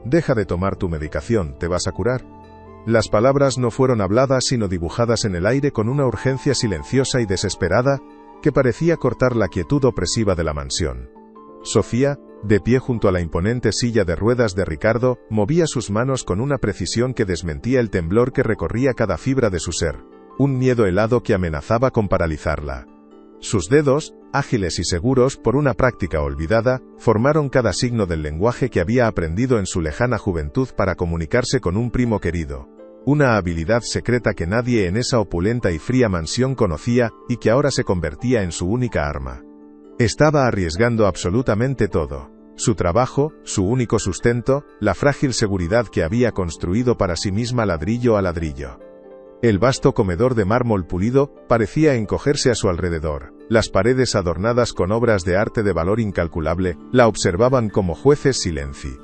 deja de tomar tu medicación, te vas a curar. Las palabras no fueron habladas sino dibujadas en el aire con una urgencia silenciosa y desesperada, que parecía cortar la quietud opresiva de la mansión. Sofía, de pie junto a la imponente silla de ruedas de Ricardo, movía sus manos con una precisión que desmentía el temblor que recorría cada fibra de su ser, un miedo helado que amenazaba con paralizarla. Sus dedos, ágiles y seguros por una práctica olvidada, formaron cada signo del lenguaje que había aprendido en su lejana juventud para comunicarse con un primo querido. Una habilidad secreta que nadie en esa opulenta y fría mansión conocía, y que ahora se convertía en su única arma. Estaba arriesgando absolutamente todo. Su trabajo, su único sustento, la frágil seguridad que había construido para sí misma ladrillo a ladrillo. El vasto comedor de mármol pulido parecía encogerse a su alrededor. Las paredes adornadas con obras de arte de valor incalculable la observaban como jueces silenci.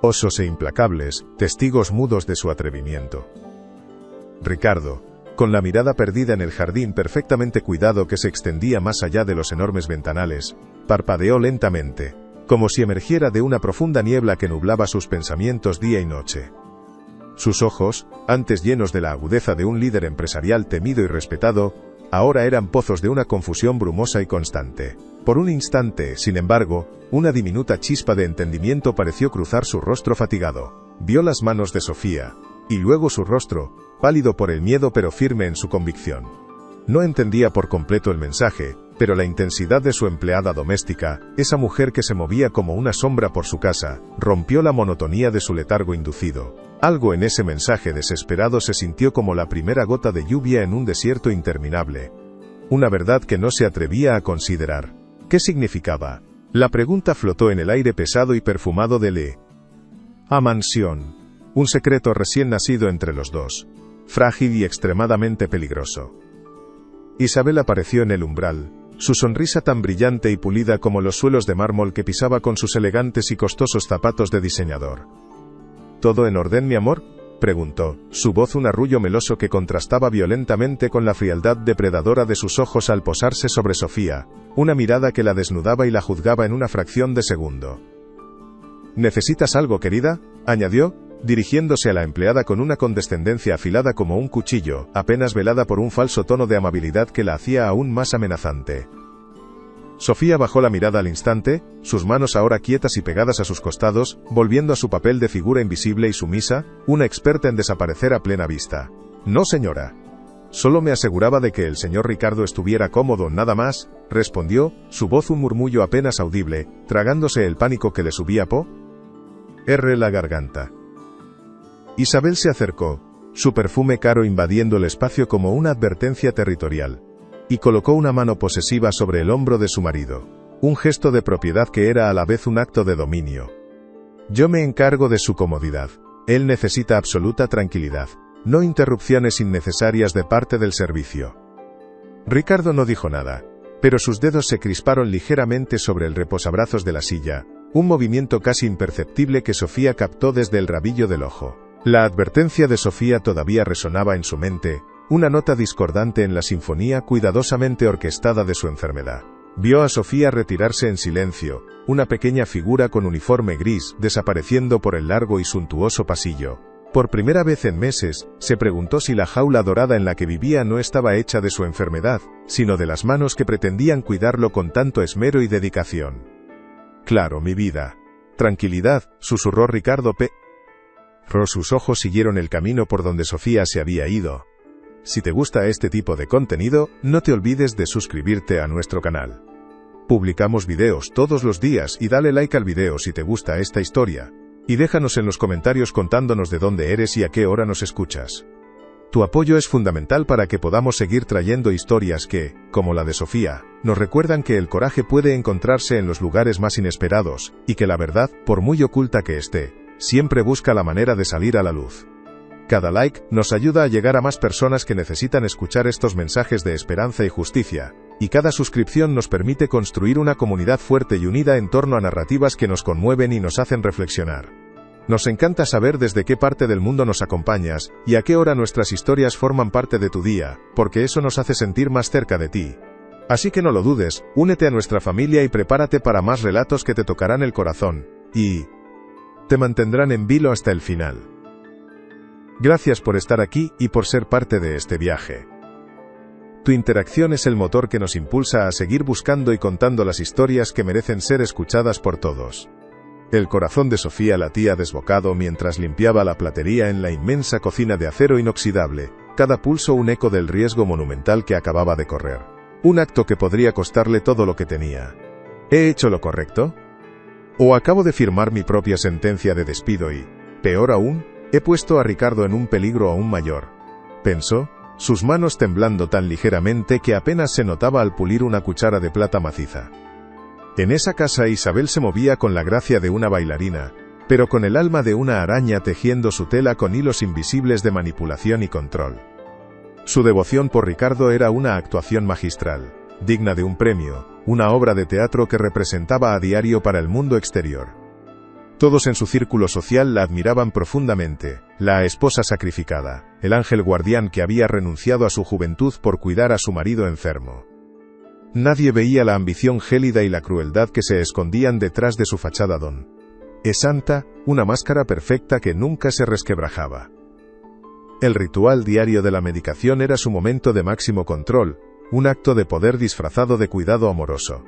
Osos e implacables, testigos mudos de su atrevimiento. Ricardo, con la mirada perdida en el jardín perfectamente cuidado que se extendía más allá de los enormes ventanales, parpadeó lentamente, como si emergiera de una profunda niebla que nublaba sus pensamientos día y noche. Sus ojos, antes llenos de la agudeza de un líder empresarial temido y respetado, ahora eran pozos de una confusión brumosa y constante. Por un instante, sin embargo, una diminuta chispa de entendimiento pareció cruzar su rostro fatigado. Vio las manos de Sofía, y luego su rostro, pálido por el miedo pero firme en su convicción. No entendía por completo el mensaje, pero la intensidad de su empleada doméstica, esa mujer que se movía como una sombra por su casa, rompió la monotonía de su letargo inducido. Algo en ese mensaje desesperado se sintió como la primera gota de lluvia en un desierto interminable. Una verdad que no se atrevía a considerar. ¿Qué significaba? La pregunta flotó en el aire pesado y perfumado de la mansión. Un secreto recién nacido entre los dos. Frágil y extremadamente peligroso. Isabel apareció en el umbral, su sonrisa tan brillante y pulida como los suelos de mármol que pisaba con sus elegantes y costosos zapatos de diseñador. ¿Todo en orden, mi amor?, preguntó, su voz un arrullo meloso que contrastaba violentamente con la frialdad depredadora de sus ojos al posarse sobre Sofía, una mirada que la desnudaba y la juzgaba en una fracción de segundo. ¿Necesitas algo, querida?, añadió, dirigiéndose a la empleada con una condescendencia afilada como un cuchillo, apenas velada por un falso tono de amabilidad que la hacía aún más amenazante. Sofía bajó la mirada al instante, sus manos ahora quietas y pegadas a sus costados, volviendo a su papel de figura invisible y sumisa, una experta en desaparecer a plena vista. No, señora. Solo me aseguraba de que el señor Ricardo estuviera cómodo, nada más, respondió, su voz un murmullo apenas audible, tragándose el pánico que le subía por la garganta. Isabel se acercó, su perfume caro invadiendo el espacio como una advertencia territorial, y colocó una mano posesiva sobre el hombro de su marido, un gesto de propiedad que era a la vez un acto de dominio. Yo me encargo de su comodidad. Él necesita absoluta tranquilidad, no interrupciones innecesarias de parte del servicio. Ricardo no dijo nada, pero sus dedos se crisparon ligeramente sobre el reposabrazos de la silla, un movimiento casi imperceptible que Sofía captó desde el rabillo del ojo. La advertencia de Sofía todavía resonaba en su mente, una nota discordante en la sinfonía cuidadosamente orquestada de su enfermedad. Vio a Sofía retirarse en silencio, una pequeña figura con uniforme gris, desapareciendo por el largo y suntuoso pasillo. Por primera vez en meses, se preguntó si la jaula dorada en la que vivía no estaba hecha de su enfermedad, sino de las manos que pretendían cuidarlo con tanto esmero y dedicación. Claro, mi vida. Tranquilidad, susurró Ricardo sus ojos siguieron el camino por donde Sofía se había ido. Si te gusta este tipo de contenido, no te olvides de suscribirte a nuestro canal. Publicamos videos todos los días y dale like al video si te gusta esta historia. Y déjanos en los comentarios contándonos de dónde eres y a qué hora nos escuchas. Tu apoyo es fundamental para que podamos seguir trayendo historias que, como la de Sofía, nos recuerdan que el coraje puede encontrarse en los lugares más inesperados, y que la verdad, por muy oculta que esté, siempre busca la manera de salir a la luz. Cada like nos ayuda a llegar a más personas que necesitan escuchar estos mensajes de esperanza y justicia, y cada suscripción nos permite construir una comunidad fuerte y unida en torno a narrativas que nos conmueven y nos hacen reflexionar. Nos encanta saber desde qué parte del mundo nos acompañas, y a qué hora nuestras historias forman parte de tu día, porque eso nos hace sentir más cerca de ti. Así que no lo dudes, únete a nuestra familia y prepárate para más relatos que te tocarán el corazón. Y te mantendrán en vilo hasta el final. Gracias por estar aquí y por ser parte de este viaje. Tu interacción es el motor que nos impulsa a seguir buscando y contando las historias que merecen ser escuchadas por todos. El corazón de Sofía latía desbocado mientras limpiaba la platería en la inmensa cocina de acero inoxidable, cada pulso un eco del riesgo monumental que acababa de correr. Un acto que podría costarle todo lo que tenía. ¿He hecho lo correcto? ¿O acabo de firmar mi propia sentencia de despido y, peor aún, he puesto a Ricardo en un peligro aún mayor? Pensó, sus manos temblando tan ligeramente que apenas se notaba al pulir una cuchara de plata maciza. En esa casa Isabel se movía con la gracia de una bailarina, pero con el alma de una araña tejiendo su tela con hilos invisibles de manipulación y control. Su devoción por Ricardo era una actuación magistral, digna de un premio, una obra de teatro que representaba a diario para el mundo exterior. Todos en su círculo social la admiraban profundamente, la esposa sacrificada, el ángel guardián que había renunciado a su juventud por cuidar a su marido enfermo. Nadie veía la ambición gélida y la crueldad que se escondían detrás de su fachada don. Es santa, una máscara perfecta que nunca se resquebrajaba. El ritual diario de la medicación era su momento de máximo control, un acto de poder disfrazado de cuidado amoroso.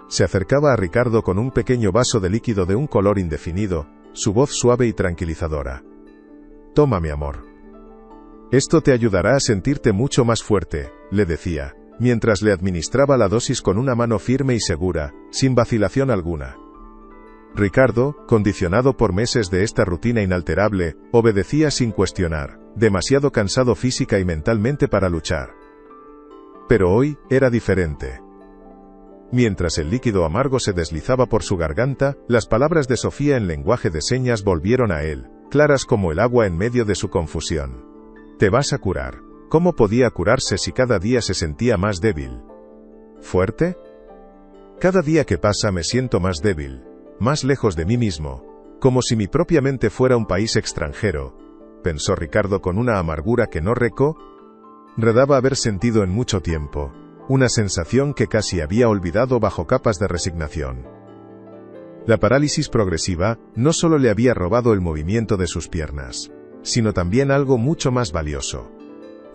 Se acercaba a Ricardo con un pequeño vaso de líquido de un color indefinido, su voz suave y tranquilizadora. «Toma, mi amor. Esto te ayudará a sentirte mucho más fuerte», le decía, mientras le administraba la dosis con una mano firme y segura, sin vacilación alguna. Ricardo, condicionado por meses de esta rutina inalterable, obedecía sin cuestionar, demasiado cansado física y mentalmente para luchar. Pero hoy, era diferente. Mientras el líquido amargo se deslizaba por su garganta, las palabras de Sofía en lenguaje de señas volvieron a él, claras como el agua en medio de su confusión. «Te vas a curar». ¿Cómo podía curarse si cada día se sentía más débil? ¿Fuerte? Cada día que pasa me siento más débil, más lejos de mí mismo, como si mi propia mente fuera un país extranjero, pensó Ricardo con una amargura que no recordaba haber sentido en mucho tiempo. Una sensación que casi había olvidado bajo capas de resignación. La parálisis progresiva no solo le había robado el movimiento de sus piernas, sino también algo mucho más valioso.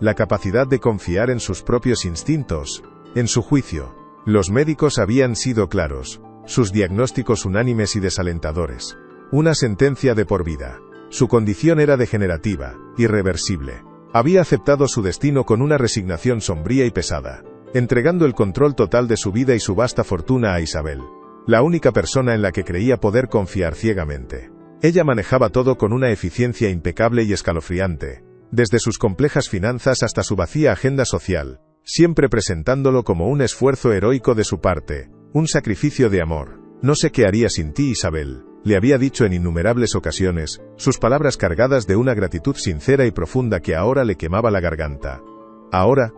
La capacidad de confiar en sus propios instintos, en su juicio. Los médicos habían sido claros, sus diagnósticos unánimes y desalentadores. Una sentencia de por vida. Su condición era degenerativa, irreversible. Había aceptado su destino con una resignación sombría y pesada, entregando el control total de su vida y su vasta fortuna a Isabel, la única persona en la que creía poder confiar ciegamente. Ella manejaba todo con una eficiencia impecable y escalofriante, desde sus complejas finanzas hasta su vacía agenda social, siempre presentándolo como un esfuerzo heroico de su parte, un sacrificio de amor. «No sé qué haría sin ti, Isabel», le había dicho en innumerables ocasiones, sus palabras cargadas de una gratitud sincera y profunda que ahora le quemaba la garganta. Ahora,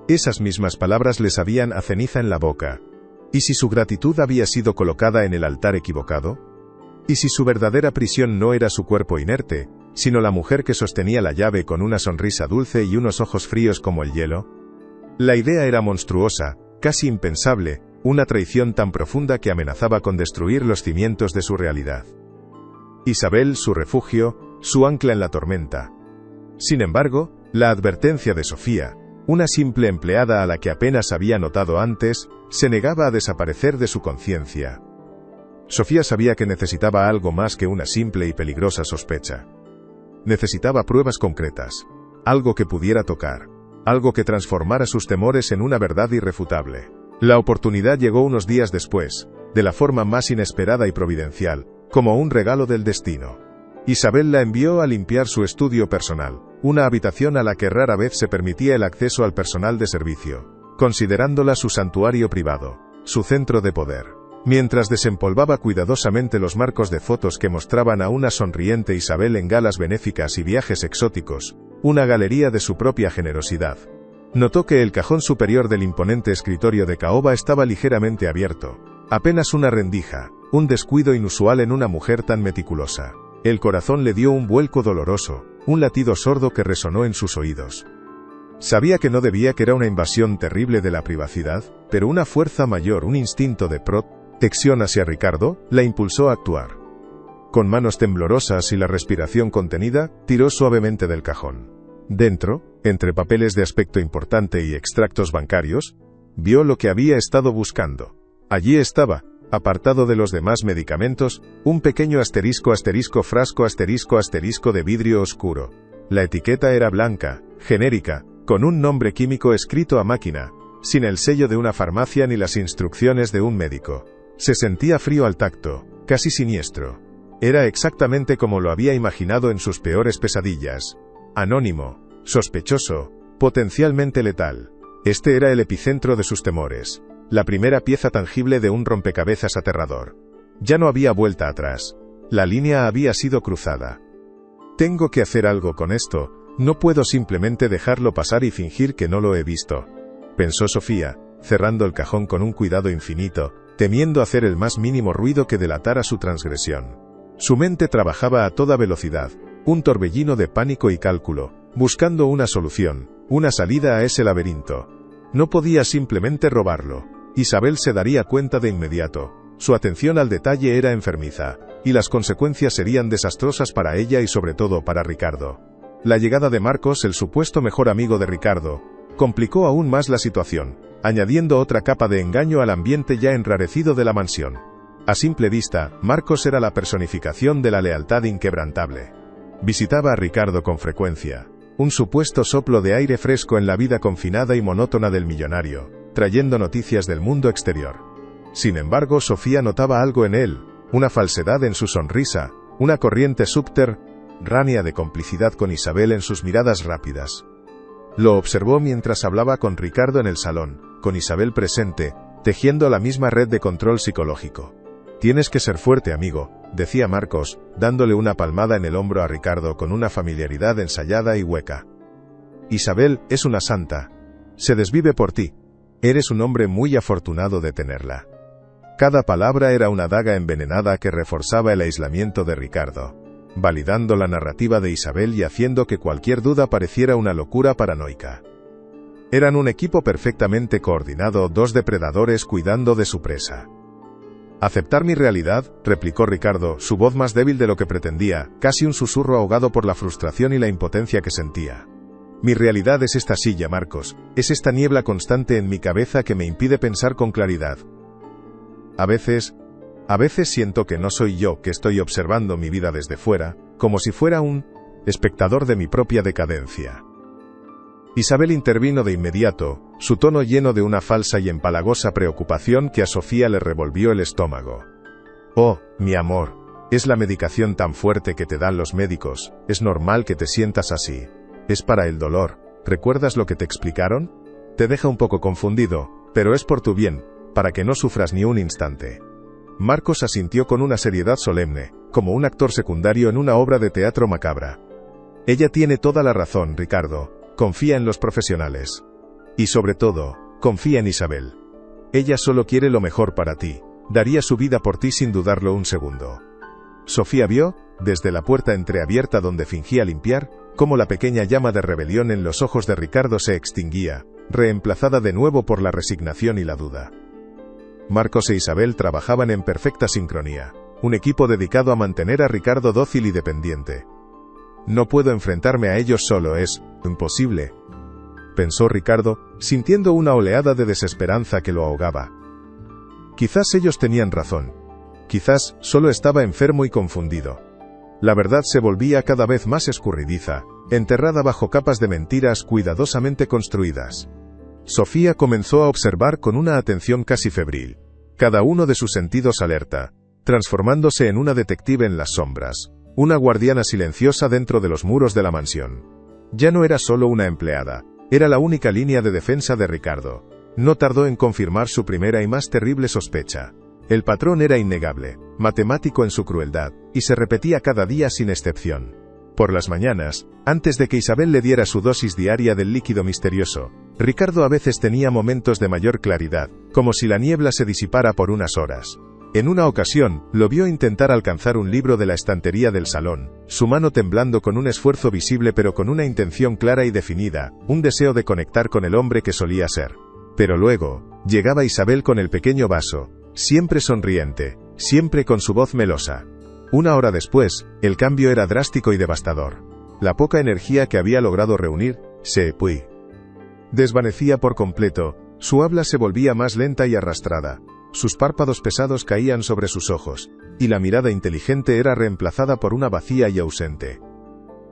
esas mismas palabras le sabían a ceniza en la boca. ¿Y si su gratitud había sido colocada en el altar equivocado? ¿Y si su verdadera prisión no era su cuerpo inerte, sino la mujer que sostenía la llave con una sonrisa dulce y unos ojos fríos como el hielo? La idea era monstruosa, casi impensable, una traición tan profunda que amenazaba con destruir los cimientos de su realidad. Isabel, su refugio, su ancla en la tormenta. Sin embargo, la advertencia de Sofía, una simple empleada a la que apenas había notado antes, se negaba a desaparecer de su conciencia. Sofía sabía que necesitaba algo más que una simple y peligrosa sospecha. Necesitaba pruebas concretas, algo que pudiera tocar, algo que transformara sus temores en una verdad irrefutable. La oportunidad llegó unos días después, de la forma más inesperada y providencial, como un regalo del destino. Isabel la envió a limpiar su estudio personal, una habitación a la que rara vez se permitía el acceso al personal de servicio, considerándola su santuario privado, su centro de poder. Mientras desempolvaba cuidadosamente los marcos de fotos que mostraban a una sonriente Isabel en galas benéficas y viajes exóticos, una galería de su propia generosidad, notó que el cajón superior del imponente escritorio de caoba estaba ligeramente abierto. Apenas una rendija, un descuido inusual en una mujer tan meticulosa. El corazón le dio un vuelco doloroso, un latido sordo que resonó en sus oídos. Sabía que no debía, que era una invasión terrible de la privacidad, pero una fuerza mayor, un instinto de protección hacia Ricardo, la impulsó a actuar. Con manos temblorosas y la respiración contenida, tiró suavemente del cajón. Dentro, entre papeles de aspecto importante y extractos bancarios, vio lo que había estado buscando. Allí estaba, apartado de los demás medicamentos, un pequeño frasco de vidrio oscuro. La etiqueta era blanca, genérica, con un nombre químico escrito a máquina, sin el sello de una farmacia ni las instrucciones de un médico. Se sentía frío al tacto, casi siniestro. Era exactamente como lo había imaginado en sus peores pesadillas. Anónimo, sospechoso, potencialmente letal. Este era el epicentro de sus temores. La primera pieza tangible de un rompecabezas aterrador. Ya no había vuelta atrás. La línea había sido cruzada. Tengo que hacer algo con esto, no puedo simplemente dejarlo pasar y fingir que no lo he visto, pensó Sofía, cerrando el cajón con un cuidado infinito, temiendo hacer el más mínimo ruido que delatara su transgresión. Su mente trabajaba a toda velocidad, un torbellino de pánico y cálculo, buscando una solución, una salida a ese laberinto. No podía simplemente robarlo. Isabel se daría cuenta de inmediato. Su atención al detalle era enfermiza, y las consecuencias serían desastrosas para ella y sobre todo para Ricardo. La llegada de Marcos, el supuesto mejor amigo de Ricardo, complicó aún más la situación, añadiendo otra capa de engaño al ambiente ya enrarecido de la mansión. A simple vista, Marcos era la personificación de la lealtad inquebrantable. Visitaba a Ricardo con frecuencia, un supuesto soplo de aire fresco en la vida confinada y monótona del millonario, trayendo noticias del mundo exterior. Sin embargo, Sofía notaba algo en él, una falsedad en su sonrisa, una corriente subterránea de complicidad con Isabel en sus miradas rápidas. Lo observó mientras hablaba con Ricardo en el salón, con Isabel presente, tejiendo la misma red de control psicológico. Tienes que ser fuerte, amigo, decía Marcos, dándole una palmada en el hombro a Ricardo con una familiaridad ensayada y hueca. Isabel es una santa. Se desvive por ti. Eres un hombre muy afortunado de tenerla. Cada palabra era una daga envenenada que reforzaba el aislamiento de Ricardo, validando la narrativa de Isabel y haciendo que cualquier duda pareciera una locura paranoica. Eran un equipo perfectamente coordinado, dos depredadores cuidando de su presa. «Aceptar mi realidad», replicó Ricardo, su voz más débil de lo que pretendía, casi un susurro ahogado por la frustración y la impotencia que sentía. «Mi realidad es esta silla, Marcos, es esta niebla constante en mi cabeza que me impide pensar con claridad. A veces siento que no soy yo, que estoy observando mi vida desde fuera, como si fuera un espectador de mi propia decadencia». Isabel intervino de inmediato, su tono lleno de una falsa y empalagosa preocupación que a Sofía le revolvió el estómago. «Oh, mi amor, es la medicación tan fuerte que te dan los médicos, es normal que te sientas así. Es para el dolor, ¿recuerdas lo que te explicaron? Te deja un poco confundido, pero es por tu bien, para que no sufras ni un instante». Marcos asintió con una seriedad solemne, como un actor secundario en una obra de teatro macabra. «Ella tiene toda la razón, Ricardo. Confía en los profesionales. Y sobre todo, confía en Isabel. Ella solo quiere lo mejor para ti. Daría su vida por ti sin dudarlo un segundo». Sofía vio, desde la puerta entreabierta donde fingía limpiar, cómo la pequeña llama de rebelión en los ojos de Ricardo se extinguía, reemplazada de nuevo por la resignación y la duda. Marcos e Isabel trabajaban en perfecta sincronía, un equipo dedicado a mantener a Ricardo dócil y dependiente. «No puedo enfrentarme a ellos solo, es imposible», pensó Ricardo, sintiendo una oleada de desesperanza que lo ahogaba. Quizás ellos tenían razón. Quizás solo estaba enfermo y confundido. La verdad se volvía cada vez más escurridiza, enterrada bajo capas de mentiras cuidadosamente construidas. Sofía comenzó a observar con una atención casi febril, cada uno de sus sentidos alerta, transformándose en una detective en las sombras, una guardiana silenciosa dentro de los muros de la mansión. Ya no era solo una empleada, era la única línea de defensa de Ricardo. No tardó en confirmar su primera y más terrible sospecha. El patrón era innegable, matemático en su crueldad, y se repetía cada día sin excepción. Por las mañanas, antes de que Isabel le diera su dosis diaria del líquido misterioso, Ricardo a veces tenía momentos de mayor claridad, como si la niebla se disipara por unas horas. En una ocasión, lo vio intentar alcanzar un libro de la estantería del salón, su mano temblando con un esfuerzo visible pero con una intención clara y definida, un deseo de conectar con el hombre que solía ser. Pero luego, llegaba Isabel con el pequeño vaso, siempre sonriente, siempre con su voz melosa. Una hora después, el cambio era drástico y devastador. La poca energía que había logrado reunir, se desvanecía por completo, su habla se volvía más lenta y arrastrada, sus párpados pesados caían sobre sus ojos, y la mirada inteligente era reemplazada por una vacía y ausente.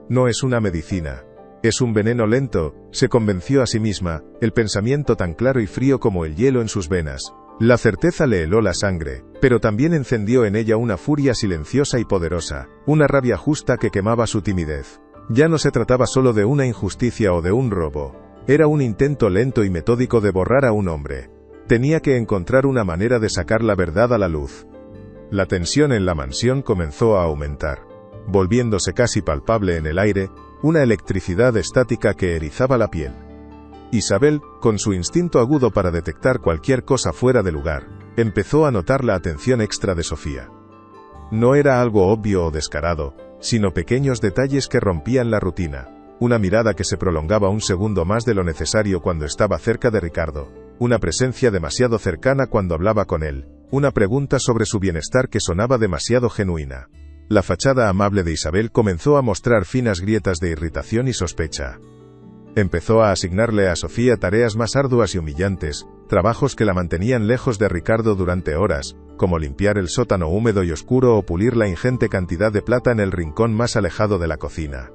No es una medicina. Es un veneno lento, se convenció a sí misma, el pensamiento tan claro y frío como el hielo en sus venas. La certeza le heló la sangre, pero también encendió en ella una furia silenciosa y poderosa, una rabia justa que quemaba su timidez. Ya no se trataba solo de una injusticia o de un robo, era un intento lento y metódico de borrar a un hombre. Tenía que encontrar una manera de sacar la verdad a la luz. La tensión en la mansión comenzó a aumentar, volviéndose casi palpable en el aire, una electricidad estática que erizaba la piel. Isabel, con su instinto agudo para detectar cualquier cosa fuera de lugar, empezó a notar la atención extra de Sofía. No era algo obvio o descarado, sino pequeños detalles que rompían la rutina, una mirada que se prolongaba un segundo más de lo necesario cuando estaba cerca de Ricardo, una presencia demasiado cercana cuando hablaba con él, una pregunta sobre su bienestar que sonaba demasiado genuina. La fachada amable de Isabel comenzó a mostrar finas grietas de irritación y sospecha. Empezó a asignarle a Sofía tareas más arduas y humillantes, trabajos que la mantenían lejos de Ricardo durante horas, como limpiar el sótano húmedo y oscuro o pulir la ingente cantidad de plata en el rincón más alejado de la cocina.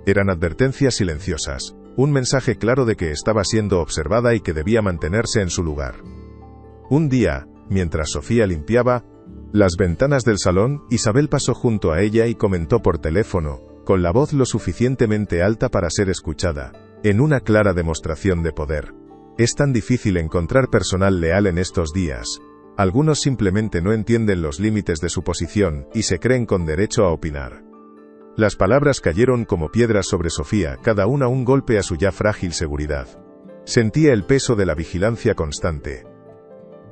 Eran advertencias silenciosas, un mensaje claro de que estaba siendo observada y que debía mantenerse en su lugar. Un día, mientras Sofía limpiaba las ventanas del salón, Isabel pasó junto a ella y comentó por teléfono, con la voz lo suficientemente alta para ser escuchada, en una clara demostración de poder. Es tan difícil encontrar personal leal en estos días. Algunos simplemente no entienden los límites de su posición y se creen con derecho a opinar. Las palabras cayeron como piedras sobre Sofía, cada una un golpe a su ya frágil seguridad. Sentía el peso de la vigilancia constante.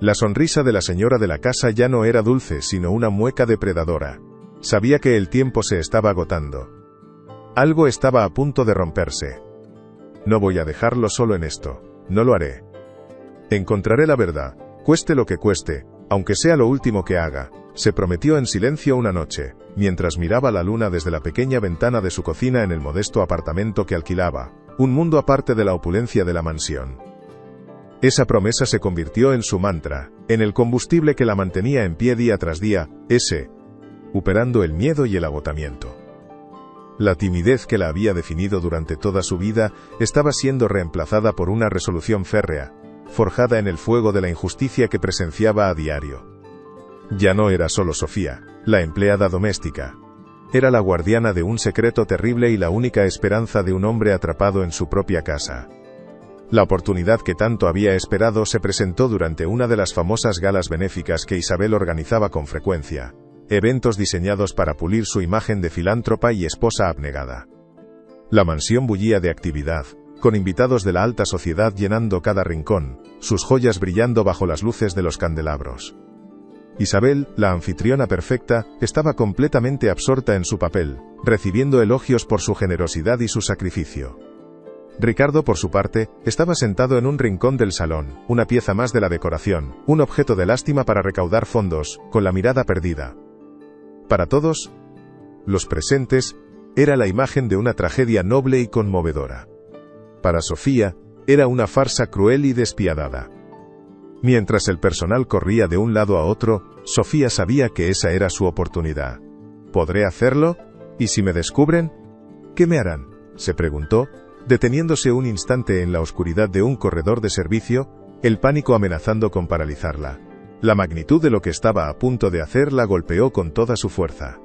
La sonrisa de la señora de la casa ya no era dulce, sino una mueca depredadora. Sabía que el tiempo se estaba agotando. Algo estaba a punto de romperse. No voy a dejarlo solo en esto. No lo haré. Encontraré la verdad, cueste lo que cueste, aunque sea lo último que haga, se prometió en silencio una noche, mientras miraba la luna desde la pequeña ventana de su cocina en el modesto apartamento que alquilaba, un mundo aparte de la opulencia de la mansión. Esa promesa se convirtió en su mantra, en el combustible que la mantenía en pie día tras día, superando el miedo y el agotamiento. La timidez que la había definido durante toda su vida estaba siendo reemplazada por una resolución férrea, forjada en el fuego de la injusticia que presenciaba a diario. Ya no era solo Sofía, la empleada doméstica. Era la guardiana de un secreto terrible y la única esperanza de un hombre atrapado en su propia casa. La oportunidad que tanto había esperado se presentó durante una de las famosas galas benéficas que Isabel organizaba con frecuencia, eventos diseñados para pulir su imagen de filántropa y esposa abnegada. La mansión bullía de actividad, con invitados de la alta sociedad llenando cada rincón, sus joyas brillando bajo las luces de los candelabros. Isabel, la anfitriona perfecta, estaba completamente absorta en su papel, recibiendo elogios por su generosidad y su sacrificio. Ricardo, por su parte, estaba sentado en un rincón del salón, una pieza más de la decoración, un objeto de lástima para recaudar fondos, con la mirada perdida. Para todos los presentes, era la imagen de una tragedia noble y conmovedora. Para Sofía, era una farsa cruel y despiadada. Mientras el personal corría de un lado a otro, Sofía sabía que esa era su oportunidad. ¿Podré hacerlo? ¿Y si me descubren? ¿Qué me harán?, se preguntó, deteniéndose un instante en la oscuridad de un corredor de servicio, el pánico amenazando con paralizarla. La magnitud de lo que estaba a punto de hacer la golpeó con toda su fuerza.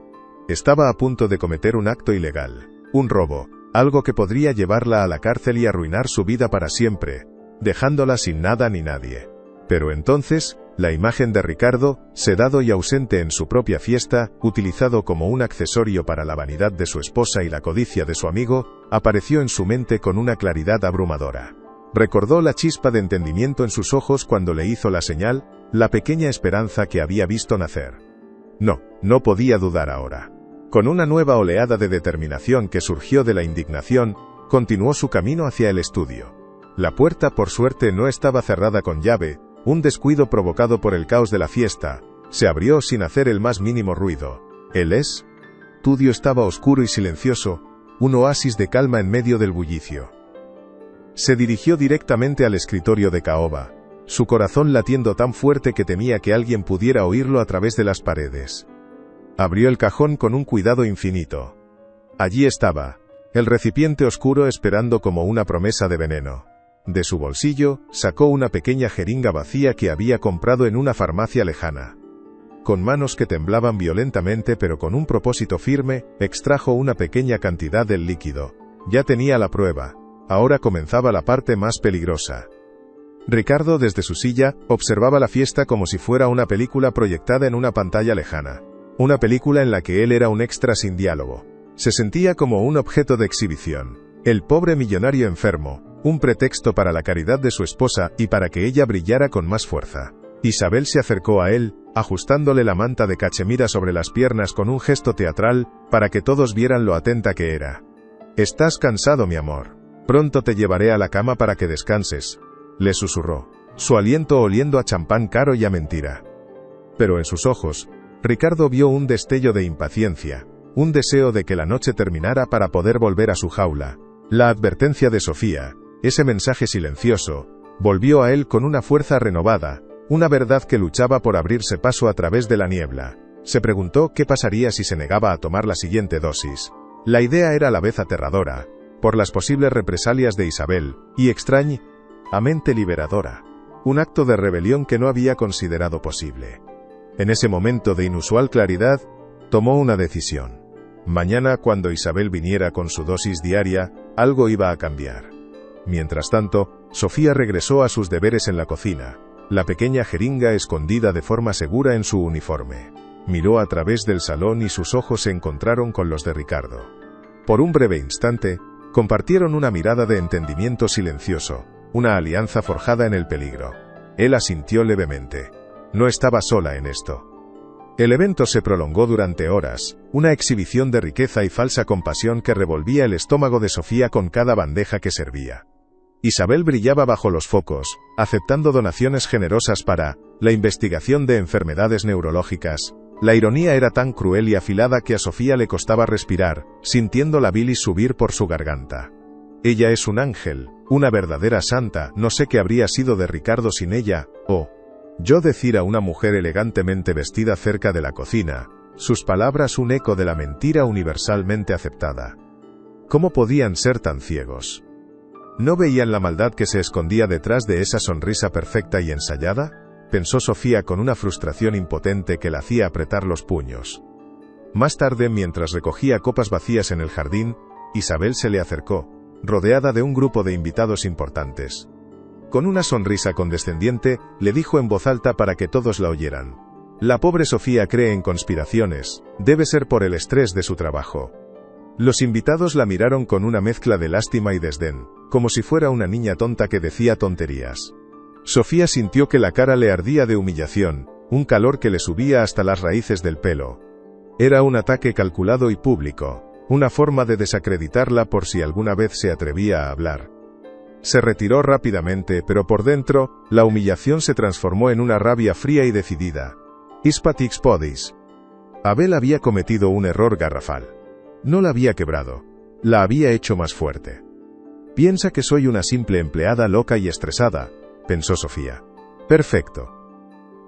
Estaba a punto de cometer un acto ilegal, un robo, algo que podría llevarla a la cárcel y arruinar su vida para siempre, dejándola sin nada ni nadie. Pero entonces, la imagen de Ricardo, sedado y ausente en su propia fiesta, utilizado como un accesorio para la vanidad de su esposa y la codicia de su amigo, apareció en su mente con una claridad abrumadora. Recordó la chispa de entendimiento en sus ojos cuando le hizo la señal, la pequeña esperanza que había visto nacer. No podía dudar ahora. Con una nueva oleada de determinación que surgió de la indignación, continuó su camino hacia el estudio. La puerta, por suerte, no estaba cerrada con llave. Un descuido provocado por el caos de la fiesta, se abrió sin hacer el más mínimo ruido. ¿Él es? Tudio estaba oscuro y silencioso, un oasis de calma en medio del bullicio. Se dirigió directamente al escritorio de caoba, su corazón latiendo tan fuerte que temía que alguien pudiera oírlo a través de las paredes. Abrió el cajón con un cuidado infinito. Allí estaba, el recipiente oscuro esperando como una promesa de veneno. De su bolsillo, sacó una pequeña jeringa vacía que había comprado en una farmacia lejana. Con manos que temblaban violentamente pero con un propósito firme, extrajo una pequeña cantidad del líquido. Ya tenía la prueba. Ahora comenzaba la parte más peligrosa. Ricardo, desde su silla, observaba la fiesta como si fuera una película proyectada en una pantalla lejana. Una película en la que él era un extra sin diálogo. Se sentía como un objeto de exhibición. El pobre millonario enfermo, un pretexto para la caridad de su esposa y para que ella brillara con más fuerza. Isabel se acercó a él, ajustándole la manta de cachemira sobre las piernas con un gesto teatral, para que todos vieran lo atenta que era. «Estás cansado, mi amor. Pronto te llevaré a la cama para que descanses», le susurró, su aliento oliendo a champán caro y a mentira. Pero en sus ojos, Ricardo vio un destello de impaciencia, un deseo de que la noche terminara para poder volver a su jaula. La advertencia de Sofía, ese mensaje silencioso, volvió a él con una fuerza renovada, una verdad que luchaba por abrirse paso a través de la niebla. Se preguntó qué pasaría si se negaba a tomar la siguiente dosis. La idea era a la vez aterradora, por las posibles represalias de Isabel, y extrañamente liberadora. Un acto de rebelión que no había considerado posible. En ese momento de inusual claridad, tomó una decisión. Mañana, cuando Isabel viniera con su dosis diaria, algo iba a cambiar. Mientras tanto, Sofía regresó a sus deberes en la cocina, la pequeña jeringa escondida de forma segura en su uniforme. Miró a través del salón y sus ojos se encontraron con los de Ricardo. Por un breve instante, compartieron una mirada de entendimiento silencioso, una alianza forjada en el peligro. Él asintió levemente. No estaba sola en esto. El evento se prolongó durante horas, una exhibición de riqueza y falsa compasión que revolvía el estómago de Sofía con cada bandeja que servía. Isabel brillaba bajo los focos, aceptando donaciones generosas para la investigación de enfermedades neurológicas. La ironía era tan cruel y afilada que a Sofía le costaba respirar, sintiendo la bilis subir por su garganta. Ella es un ángel, una verdadera santa, no sé qué habría sido de Ricardo sin ella, yo decir a una mujer elegantemente vestida cerca de la cocina, sus palabras un eco de la mentira universalmente aceptada. ¿Cómo podían ser tan ciegos? ¿No veían la maldad que se escondía detrás de esa sonrisa perfecta y ensayada? Pensó Sofía con una frustración impotente que la hacía apretar los puños. Más tarde, mientras recogía copas vacías en el jardín, Isabel se le acercó, rodeada de un grupo de invitados importantes. Con una sonrisa condescendiente, le dijo en voz alta para que todos la oyeran. La pobre Sofía cree en conspiraciones, debe ser por el estrés de su trabajo. Los invitados la miraron con una mezcla de lástima y desdén, como si fuera una niña tonta que decía tonterías. Sofía sintió que la cara le ardía de humillación, un calor que le subía hasta las raíces del pelo. Era un ataque calculado y público, una forma de desacreditarla por si alguna vez se atrevía a hablar. Se retiró rápidamente, pero por dentro, la humillación se transformó en una rabia fría y decidida. Ispatix podis. Abel había cometido un error garrafal. No la había quebrado. La había hecho más fuerte. Piensa que soy una simple empleada loca y estresada, pensó Sofía. Perfecto.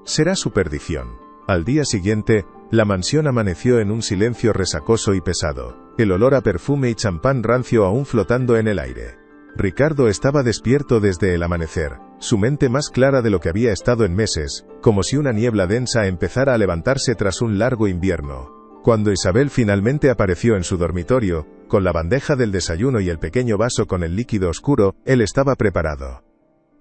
Será su perdición. Al día siguiente, la mansión amaneció en un silencio resacoso y pesado, el olor a perfume y champán rancio aún flotando en el aire. Ricardo estaba despierto desde el amanecer, su mente más clara de lo que había estado en meses, como si una niebla densa empezara a levantarse tras un largo invierno. Cuando Isabel finalmente apareció en su dormitorio, con la bandeja del desayuno y el pequeño vaso con el líquido oscuro, él estaba preparado.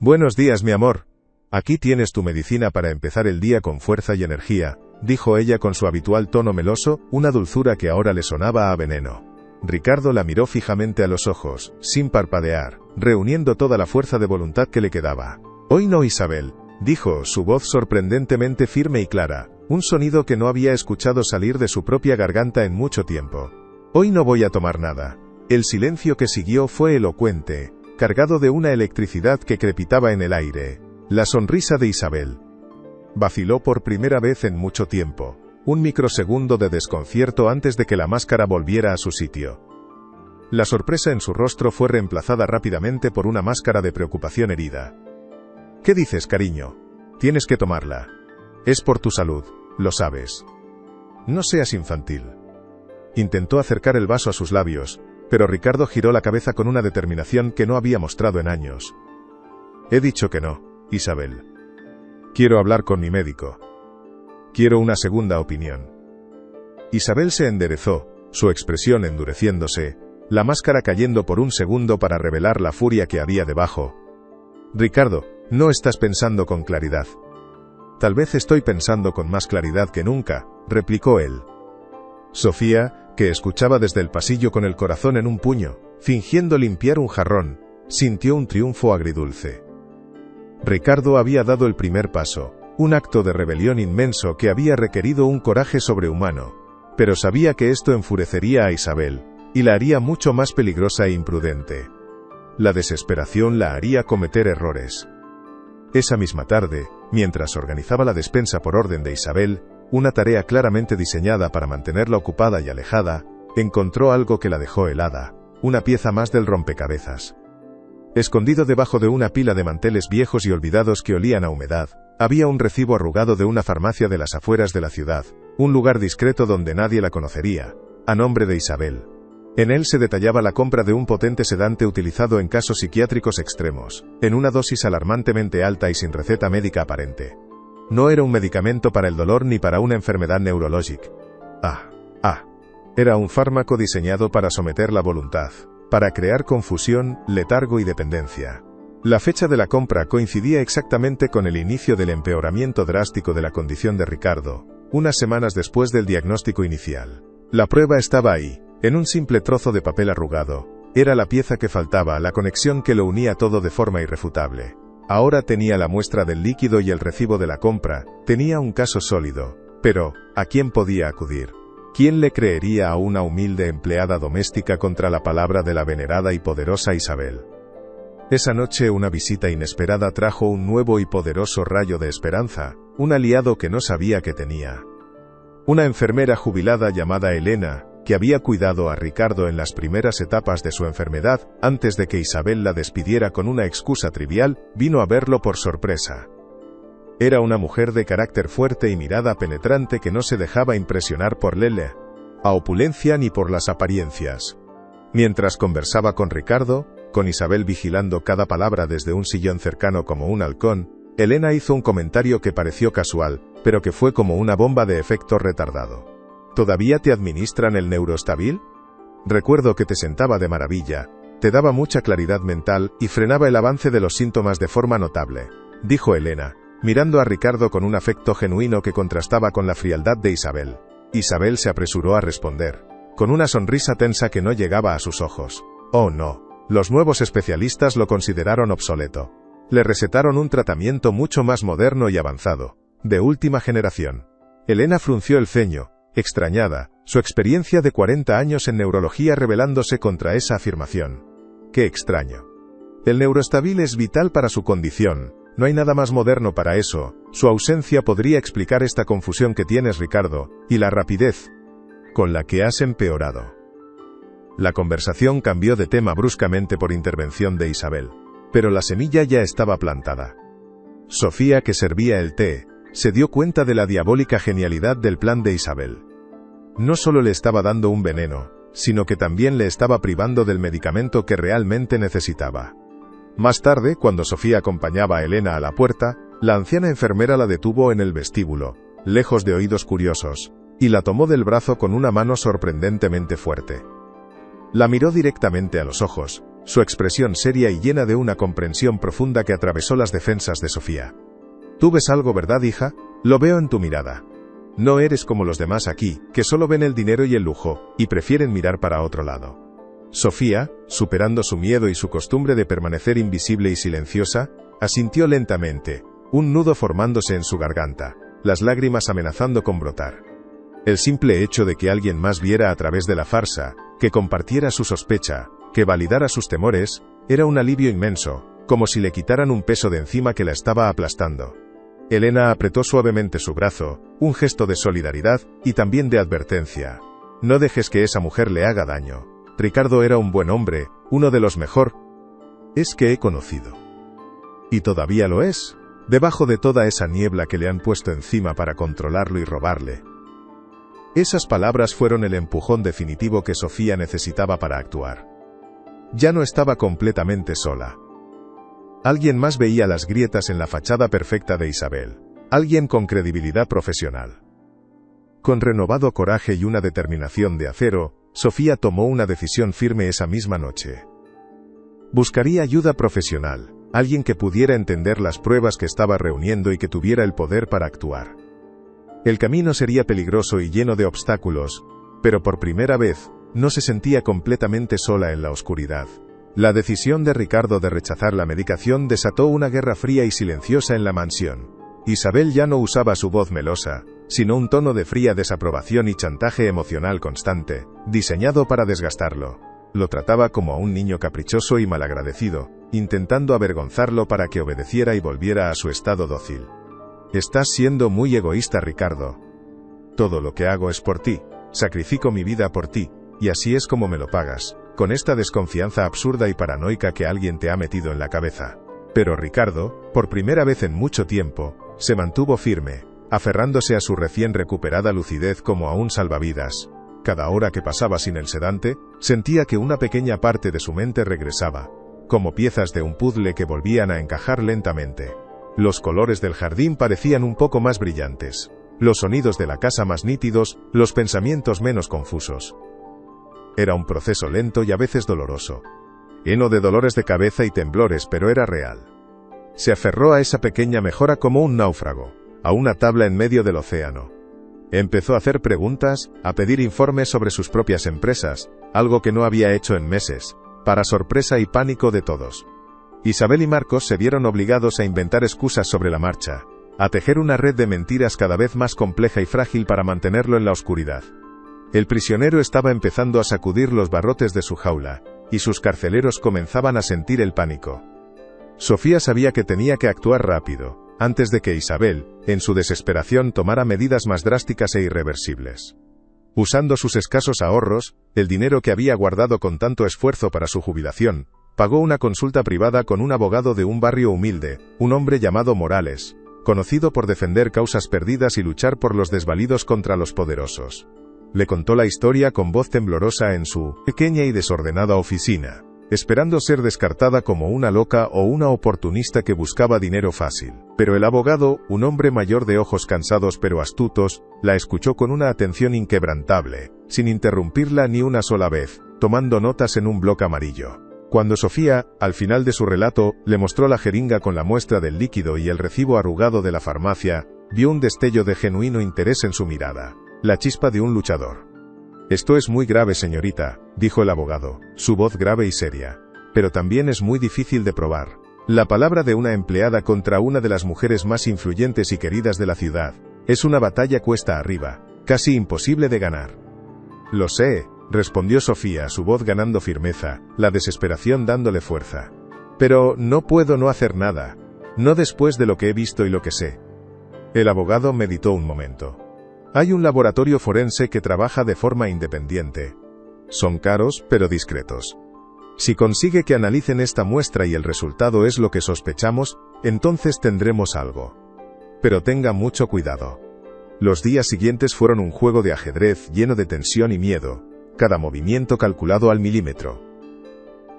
«Buenos días, mi amor. Aquí tienes tu medicina para empezar el día con fuerza y energía», dijo ella con su habitual tono meloso, una dulzura que ahora le sonaba a veneno. Ricardo la miró fijamente a los ojos, sin parpadear, reuniendo toda la fuerza de voluntad que le quedaba. «Hoy no, Isabel», dijo, su voz sorprendentemente firme y clara, un sonido que no había escuchado salir de su propia garganta en mucho tiempo. «Hoy no voy a tomar nada». El silencio que siguió fue elocuente, cargado de una electricidad que crepitaba en el aire. La sonrisa de Isabel vaciló por primera vez en mucho tiempo. Un microsegundo de desconcierto antes de que la máscara volviera a su sitio. La sorpresa en su rostro fue reemplazada rápidamente por una máscara de preocupación herida. ¿Qué dices, cariño? Tienes que tomarla. Es por tu salud, lo sabes. No seas infantil. Intentó acercar el vaso a sus labios, pero Ricardo giró la cabeza con una determinación que no había mostrado en años. He dicho que no, Isabel. Quiero hablar con mi médico. Quiero una segunda opinión. Isabel se enderezó, su expresión endureciéndose, la máscara cayendo por un segundo para revelar la furia que había debajo. Ricardo, no estás pensando con claridad. Tal vez estoy pensando con más claridad que nunca, replicó él. Sofía, que escuchaba desde el pasillo con el corazón en un puño, fingiendo limpiar un jarrón, sintió un triunfo agridulce. Ricardo había dado el primer paso, un acto de rebelión inmenso que había requerido un coraje sobrehumano, pero sabía que esto enfurecería a Isabel, y la haría mucho más peligrosa e imprudente. La desesperación la haría cometer errores. Esa misma tarde, mientras organizaba la despensa por orden de Isabel, una tarea claramente diseñada para mantenerla ocupada y alejada, encontró algo que la dejó helada, una pieza más del rompecabezas. Escondido debajo de una pila de manteles viejos y olvidados que olían a humedad, había un recibo arrugado de una farmacia de las afueras de la ciudad, un lugar discreto donde nadie la conocería, a nombre de Isabel. En él se detallaba la compra de un potente sedante utilizado en casos psiquiátricos extremos, en una dosis alarmantemente alta y sin receta médica aparente. No era un medicamento para el dolor ni para una enfermedad neurológica. Era un fármaco diseñado para someter la voluntad, para crear confusión, letargo y dependencia. La fecha de la compra coincidía exactamente con el inicio del empeoramiento drástico de la condición de Ricardo, unas semanas después del diagnóstico inicial. La prueba estaba ahí, en un simple trozo de papel arrugado. Era la pieza que faltaba, la conexión que lo unía todo de forma irrefutable. Ahora tenía la muestra del líquido y el recibo de la compra, tenía un caso sólido. Pero, ¿a quién podía acudir? ¿Quién le creería a una humilde empleada doméstica contra la palabra de la venerada y poderosa Isabel? Esa noche una visita inesperada trajo un nuevo y poderoso rayo de esperanza, un aliado que no sabía que tenía. Una enfermera jubilada llamada Elena, que había cuidado a Ricardo en las primeras etapas de su enfermedad, antes de que Isabel la despidiera con una excusa trivial, vino a verlo por sorpresa. Era una mujer de carácter fuerte y mirada penetrante que no se dejaba impresionar por la opulencia ni por las apariencias. Mientras conversaba con Ricardo, con Isabel vigilando cada palabra desde un sillón cercano como un halcón, Elena hizo un comentario que pareció casual, pero que fue como una bomba de efecto retardado. ¿Todavía te administran el Neurostabil? Recuerdo que te sentaba de maravilla, te daba mucha claridad mental y frenaba el avance de los síntomas de forma notable, dijo Elena, mirando a Ricardo con un afecto genuino que contrastaba con la frialdad de Isabel. Isabel se apresuró a responder, con una sonrisa tensa que no llegaba a sus ojos. Oh no, los nuevos especialistas lo consideraron obsoleto. Le recetaron un tratamiento mucho más moderno y avanzado, de última generación. Elena frunció el ceño, extrañada, su experiencia de 40 años en neurología rebelándose contra esa afirmación. ¡Qué extraño! El Neurostabil es vital para su condición, no hay nada más moderno para eso, su ausencia podría explicar esta confusión que tienes, Ricardo, y la rapidez con la que has empeorado. La conversación cambió de tema bruscamente por intervención de Isabel, pero la semilla ya estaba plantada. Sofía, que servía el té, se dio cuenta de la diabólica genialidad del plan de Isabel. No solo le estaba dando un veneno, sino que también le estaba privando del medicamento que realmente necesitaba. Más tarde, cuando Sofía acompañaba a Elena a la puerta, la anciana enfermera la detuvo en el vestíbulo, lejos de oídos curiosos, y la tomó del brazo con una mano sorprendentemente fuerte. La miró directamente a los ojos, su expresión seria y llena de una comprensión profunda que atravesó las defensas de Sofía. «Tú ves algo, ¿verdad, hija? Lo veo en tu mirada. No eres como los demás aquí, que solo ven el dinero y el lujo, y prefieren mirar para otro lado». Sofía, superando su miedo y su costumbre de permanecer invisible y silenciosa, asintió lentamente, un nudo formándose en su garganta, las lágrimas amenazando con brotar. El simple hecho de que alguien más viera a través de la farsa, que compartiera su sospecha, que validara sus temores, era un alivio inmenso, como si le quitaran un peso de encima que la estaba aplastando. Elena apretó suavemente su brazo, un gesto de solidaridad y también de advertencia. No dejes que esa mujer le haga daño. Ricardo era un buen hombre, uno de los mejores que he conocido. Y todavía lo es, debajo de toda esa niebla que le han puesto encima para controlarlo y robarle. Esas palabras fueron el empujón definitivo que Sofía necesitaba para actuar. Ya no estaba completamente sola. Alguien más veía las grietas en la fachada perfecta de Isabel. Alguien con credibilidad profesional. Con renovado coraje y una determinación de acero, Sofía tomó una decisión firme esa misma noche. Buscaría ayuda profesional, alguien que pudiera entender las pruebas que estaba reuniendo y que tuviera el poder para actuar. El camino sería peligroso y lleno de obstáculos, pero por primera vez, no se sentía completamente sola en la oscuridad. La decisión de Ricardo de rechazar la medicación desató una guerra fría y silenciosa en la mansión. Isabel ya no usaba su voz melosa, sino un tono de fría desaprobación y chantaje emocional constante, diseñado para desgastarlo. Lo trataba como a un niño caprichoso y malagradecido, intentando avergonzarlo para que obedeciera y volviera a su estado dócil. Estás siendo muy egoísta, Ricardo. Todo lo que hago es por ti, sacrifico mi vida por ti, y así es como me lo pagas, con esta desconfianza absurda y paranoica que alguien te ha metido en la cabeza. Pero Ricardo, por primera vez en mucho tiempo, se mantuvo firme, aferrándose a su recién recuperada lucidez como a un salvavidas. Cada hora que pasaba sin el sedante, sentía que una pequeña parte de su mente regresaba, como piezas de un puzzle que volvían a encajar lentamente. Los colores del jardín parecían un poco más brillantes, los sonidos de la casa más nítidos, los pensamientos menos confusos. Era un proceso lento y a veces doloroso, lleno de dolores de cabeza y temblores, pero era real. Se aferró a esa pequeña mejora como un náufrago, a una tabla en medio del océano. Empezó a hacer preguntas, a pedir informes sobre sus propias empresas, algo que no había hecho en meses, para sorpresa y pánico de todos. Isabel y Marcos se vieron obligados a inventar excusas sobre la marcha, a tejer una red de mentiras cada vez más compleja y frágil para mantenerlo en la oscuridad. El prisionero estaba empezando a sacudir los barrotes de su jaula, y sus carceleros comenzaban a sentir el pánico. Sofía sabía que tenía que actuar rápido, antes de que Isabel, en su desesperación, tomara medidas más drásticas e irreversibles. Usando sus escasos ahorros, el dinero que había guardado con tanto esfuerzo para su jubilación, pagó una consulta privada con un abogado de un barrio humilde, un hombre llamado Morales, conocido por defender causas perdidas y luchar por los desvalidos contra los poderosos. Le contó la historia con voz temblorosa en su pequeña y desordenada oficina, esperando ser descartada como una loca o una oportunista que buscaba dinero fácil. Pero el abogado, un hombre mayor de ojos cansados pero astutos, la escuchó con una atención inquebrantable, sin interrumpirla ni una sola vez, tomando notas en un bloc amarillo. Cuando Sofía, al final de su relato, le mostró la jeringa con la muestra del líquido y el recibo arrugado de la farmacia, vio un destello de genuino interés en su mirada, la chispa de un luchador. «Esto es muy grave, señorita», dijo el abogado, su voz grave y seria. «Pero también es muy difícil de probar. La palabra de una empleada contra una de las mujeres más influyentes y queridas de la ciudad es una batalla cuesta arriba, casi imposible de ganar». «Lo sé», respondió Sofía, su voz ganando firmeza, la desesperación dándole fuerza. «Pero no puedo no hacer nada. No después de lo que he visto y lo que sé». El abogado meditó un momento. «Hay un laboratorio forense que trabaja de forma independiente. Son caros, pero discretos. Si consigue que analicen esta muestra y el resultado es lo que sospechamos, entonces tendremos algo. Pero tenga mucho cuidado». Los días siguientes fueron un juego de ajedrez lleno de tensión y miedo, cada movimiento calculado al milímetro.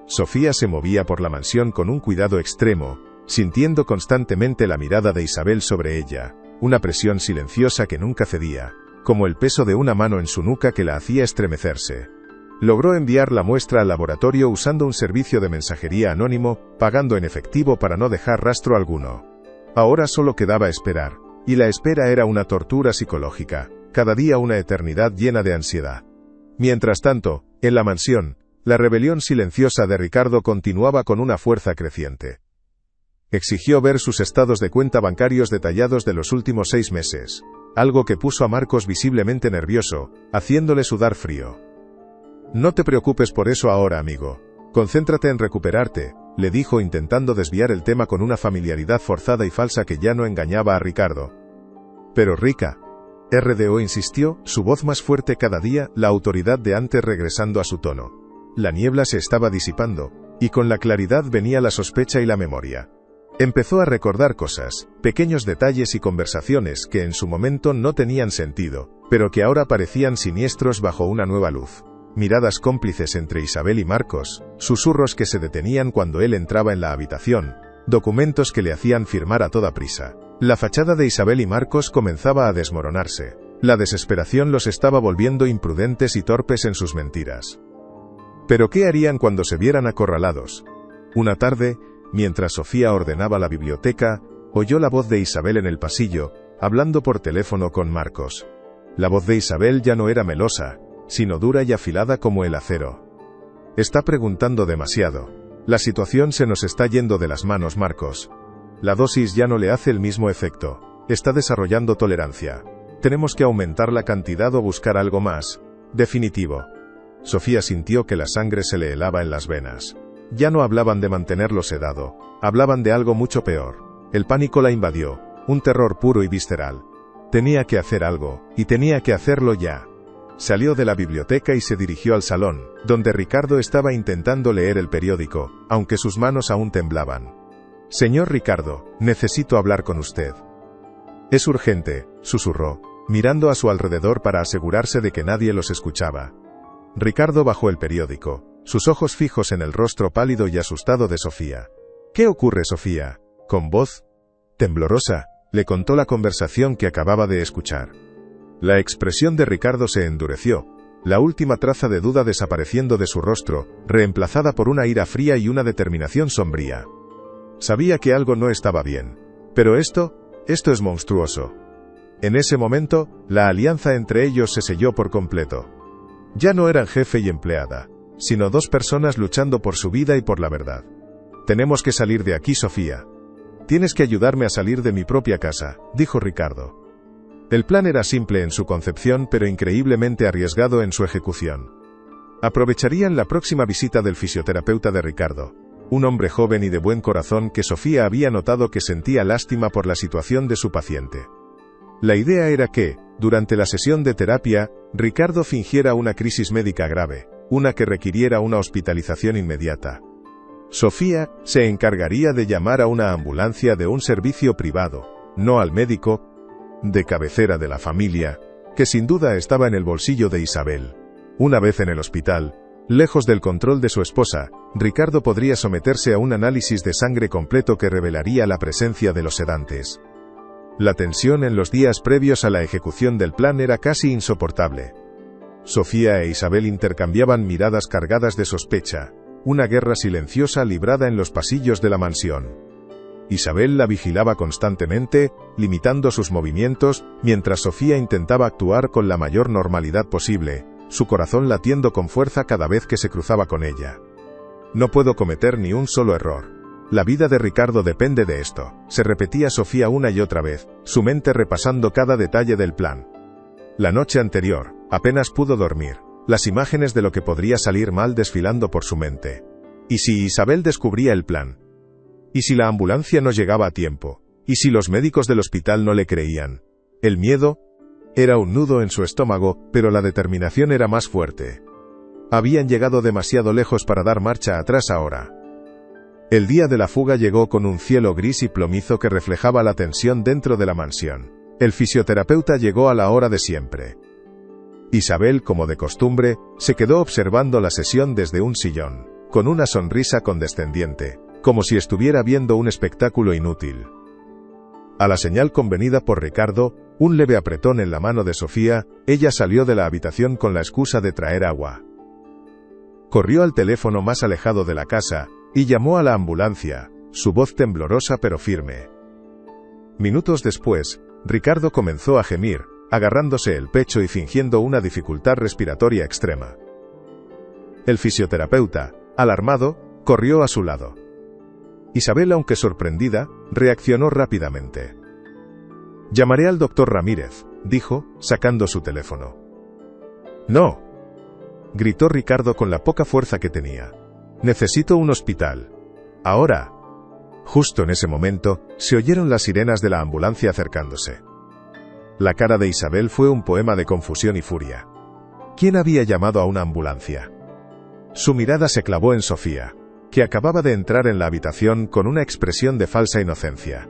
Sofía se movía por la mansión con un cuidado extremo, sintiendo constantemente la mirada de Isabel sobre ella, una presión silenciosa que nunca cedía, como el peso de una mano en su nuca que la hacía estremecerse. Logró enviar la muestra al laboratorio usando un servicio de mensajería anónimo, pagando en efectivo para no dejar rastro alguno. Ahora solo quedaba esperar, y la espera era una tortura psicológica, cada día una eternidad llena de ansiedad. Mientras tanto, en la mansión, la rebelión silenciosa de Ricardo continuaba con una fuerza creciente. Exigió ver sus estados de cuenta bancarios detallados de los últimos 6 meses, algo que puso a Marcos visiblemente nervioso, haciéndole sudar frío. «No te preocupes por eso ahora, amigo. Concéntrate en recuperarte, le dijo intentando desviar el tema con una familiaridad forzada y falsa que ya no engañaba a Ricardo. Pero Rica. RDO insistió, su voz más fuerte cada día, la autoridad de antes regresando a su tono. La niebla se estaba disipando, y con la claridad venía la sospecha y la memoria. Empezó a recordar cosas, pequeños detalles y conversaciones que en su momento no tenían sentido, pero que ahora parecían siniestros bajo una nueva luz. Miradas cómplices entre Isabel y Marcos, susurros que se detenían cuando él entraba en la habitación, documentos que le hacían firmar a toda prisa. La fachada de Isabel y Marcos comenzaba a desmoronarse. La desesperación los estaba volviendo imprudentes y torpes en sus mentiras. ¿Pero qué harían cuando se vieran acorralados? Una tarde, mientras Sofía ordenaba la biblioteca, oyó la voz de Isabel en el pasillo, hablando por teléfono con Marcos. La voz de Isabel ya no era melosa, sino dura y afilada como el acero. Está preguntando demasiado. La situación se nos está yendo de las manos, Marcos. La dosis ya no le hace el mismo efecto. Está desarrollando tolerancia. Tenemos que aumentar la cantidad o buscar algo más definitivo. Sofía sintió que la sangre se le helaba en las venas. Ya no hablaban de mantenerlo sedado, hablaban de algo mucho peor. El pánico la invadió, un terror puro y visceral. Tenía que hacer algo, y tenía que hacerlo ya. Salió de la biblioteca y se dirigió al salón, donde Ricardo estaba intentando leer el periódico, aunque sus manos aún temblaban. «Señor Ricardo, necesito hablar con usted». «Es urgente», susurró, mirando a su alrededor para asegurarse de que nadie los escuchaba. Ricardo bajó el periódico, sus ojos fijos en el rostro pálido y asustado de Sofía. «¿Qué ocurre, Sofía?», con voz temblorosa, le contó la conversación que acababa de escuchar. La expresión de Ricardo se endureció, la última traza de duda desapareciendo de su rostro, reemplazada por una ira fría y una determinación sombría. Sabía que algo no estaba bien. Pero esto es monstruoso. En ese momento, la alianza entre ellos se selló por completo. Ya no eran jefe y empleada, sino dos personas luchando por su vida y por la verdad. «Tenemos que salir de aquí, Sofía. Tienes que ayudarme a salir de mi propia casa», dijo Ricardo. El plan era simple en su concepción pero increíblemente arriesgado en su ejecución. Aprovecharían la próxima visita del fisioterapeuta de Ricardo, un hombre joven y de buen corazón que Sofía había notado que sentía lástima por la situación de su paciente. La idea era que, durante la sesión de terapia, Ricardo fingiera una crisis médica grave, una que requiriera una hospitalización inmediata. Sofía se encargaría de llamar a una ambulancia de un servicio privado, no al médico de cabecera de la familia, que sin duda estaba en el bolsillo de Isabel. Una vez en el hospital, lejos del control de su esposa, Ricardo podría someterse a un análisis de sangre completo que revelaría la presencia de los sedantes. La tensión en los días previos a la ejecución del plan era casi insoportable. Sofía e Isabel intercambiaban miradas cargadas de sospecha, una guerra silenciosa librada en los pasillos de la mansión. Isabel la vigilaba constantemente, limitando sus movimientos, mientras Sofía intentaba actuar con la mayor normalidad posible, su corazón latiendo con fuerza cada vez que se cruzaba con ella. «No puedo cometer ni un solo error. La vida de Ricardo depende de esto», se repetía Sofía una y otra vez, su mente repasando cada detalle del plan. La noche anterior, apenas pudo dormir, las imágenes de lo que podría salir mal desfilando por su mente. ¿Y si Isabel descubría el plan? ¿Y si la ambulancia no llegaba a tiempo? ¿Y si los médicos del hospital no le creían? El miedo era un nudo en su estómago, pero la determinación era más fuerte. Habían llegado demasiado lejos para dar marcha atrás ahora. El día de la fuga llegó con un cielo gris y plomizo que reflejaba la tensión dentro de la mansión. El fisioterapeuta llegó a la hora de siempre. Isabel, como de costumbre, se quedó observando la sesión desde un sillón, con una sonrisa condescendiente, como si estuviera viendo un espectáculo inútil. A la señal convenida por Ricardo, un leve apretón en la mano de Sofía, ella salió de la habitación con la excusa de traer agua. Corrió al teléfono más alejado de la casa, y llamó a la ambulancia, su voz temblorosa pero firme. Minutos después, Ricardo comenzó a gemir, agarrándose el pecho y fingiendo una dificultad respiratoria extrema. El fisioterapeuta, alarmado, corrió a su lado. Isabel, aunque sorprendida, reaccionó rápidamente. «Llamaré al doctor Ramírez», dijo, sacando su teléfono. «No», gritó Ricardo con la poca fuerza que tenía. «Necesito un hospital». Ahora. Justo en ese momento, se oyeron las sirenas de la ambulancia acercándose. La cara de Isabel fue un poema de confusión y furia. ¿Quién había llamado a una ambulancia? Su mirada se clavó en Sofía, que acababa de entrar en la habitación con una expresión de falsa inocencia.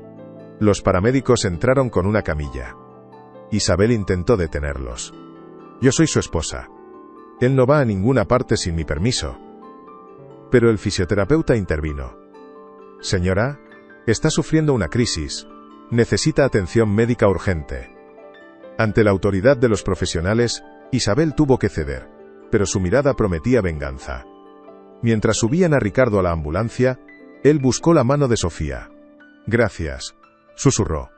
Los paramédicos entraron con una camilla. Isabel intentó detenerlos. Yo soy su esposa. Él no va a ninguna parte sin mi permiso. Pero el fisioterapeuta intervino. Señora, está sufriendo una crisis. Necesita atención médica urgente. Ante la autoridad de los profesionales, Isabel tuvo que ceder, pero su mirada prometía venganza. Mientras subían a Ricardo a la ambulancia, él buscó la mano de Sofía. Gracias, susurró.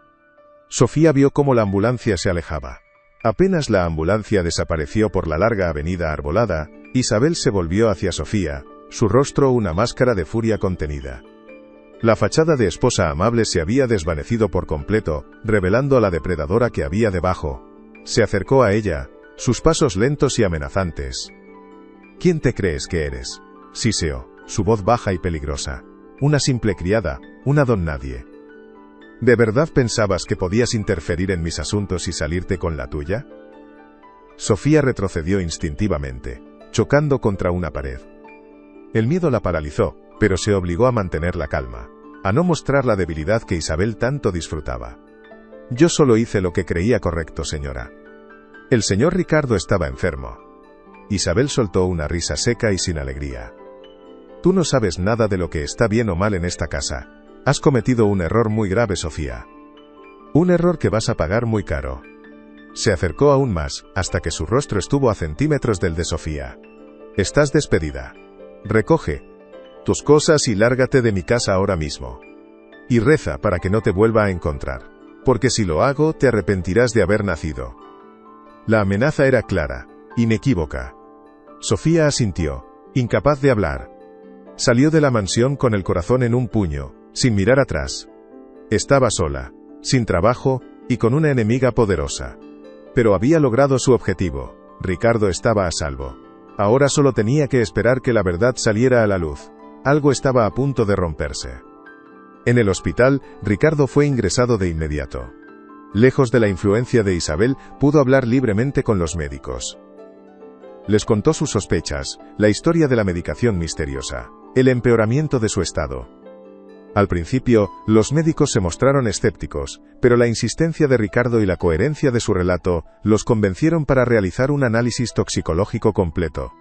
Sofía vio cómo la ambulancia se alejaba. Apenas la ambulancia desapareció por la larga avenida arbolada, Isabel se volvió hacia Sofía, su rostro una máscara de furia contenida. La fachada de esposa amable se había desvanecido por completo, revelando a la depredadora que había debajo. Se acercó a ella, sus pasos lentos y amenazantes. ¿Quién te crees que eres? Siseó, su voz baja y peligrosa. Una simple criada, una don nadie. ¿De verdad pensabas que podías interferir en mis asuntos y salirte con la tuya? Sofía retrocedió instintivamente, chocando contra una pared. El miedo la paralizó, pero se obligó a mantener la calma, a no mostrar la debilidad que Isabel tanto disfrutaba. Yo solo hice lo que creía correcto, señora. El señor Ricardo estaba enfermo. Isabel soltó una risa seca y sin alegría. Tú no sabes nada de lo que está bien o mal en esta casa. Has cometido un error muy grave, Sofía. Un error que vas a pagar muy caro. Se acercó aún más, hasta que su rostro estuvo a centímetros del de Sofía. Estás despedida. Recoge tus cosas y lárgate de mi casa ahora mismo. Y reza para que no te vuelva a encontrar. Porque si lo hago, te arrepentirás de haber nacido. La amenaza era clara, inequívoca. Sofía asintió, incapaz de hablar. Salió de la mansión con el corazón en un puño, sin mirar atrás. Estaba sola, sin trabajo, y con una enemiga poderosa. Pero había logrado su objetivo. Ricardo estaba a salvo. Ahora solo tenía que esperar que la verdad saliera a la luz. Algo estaba a punto de romperse. En el hospital, Ricardo fue ingresado de inmediato. Lejos de la influencia de Isabel, pudo hablar libremente con los médicos. Les contó sus sospechas, la historia de la medicación misteriosa, el empeoramiento de su estado. Al principio, los médicos se mostraron escépticos, pero la insistencia de Ricardo y la coherencia de su relato los convencieron para realizar un análisis toxicológico completo.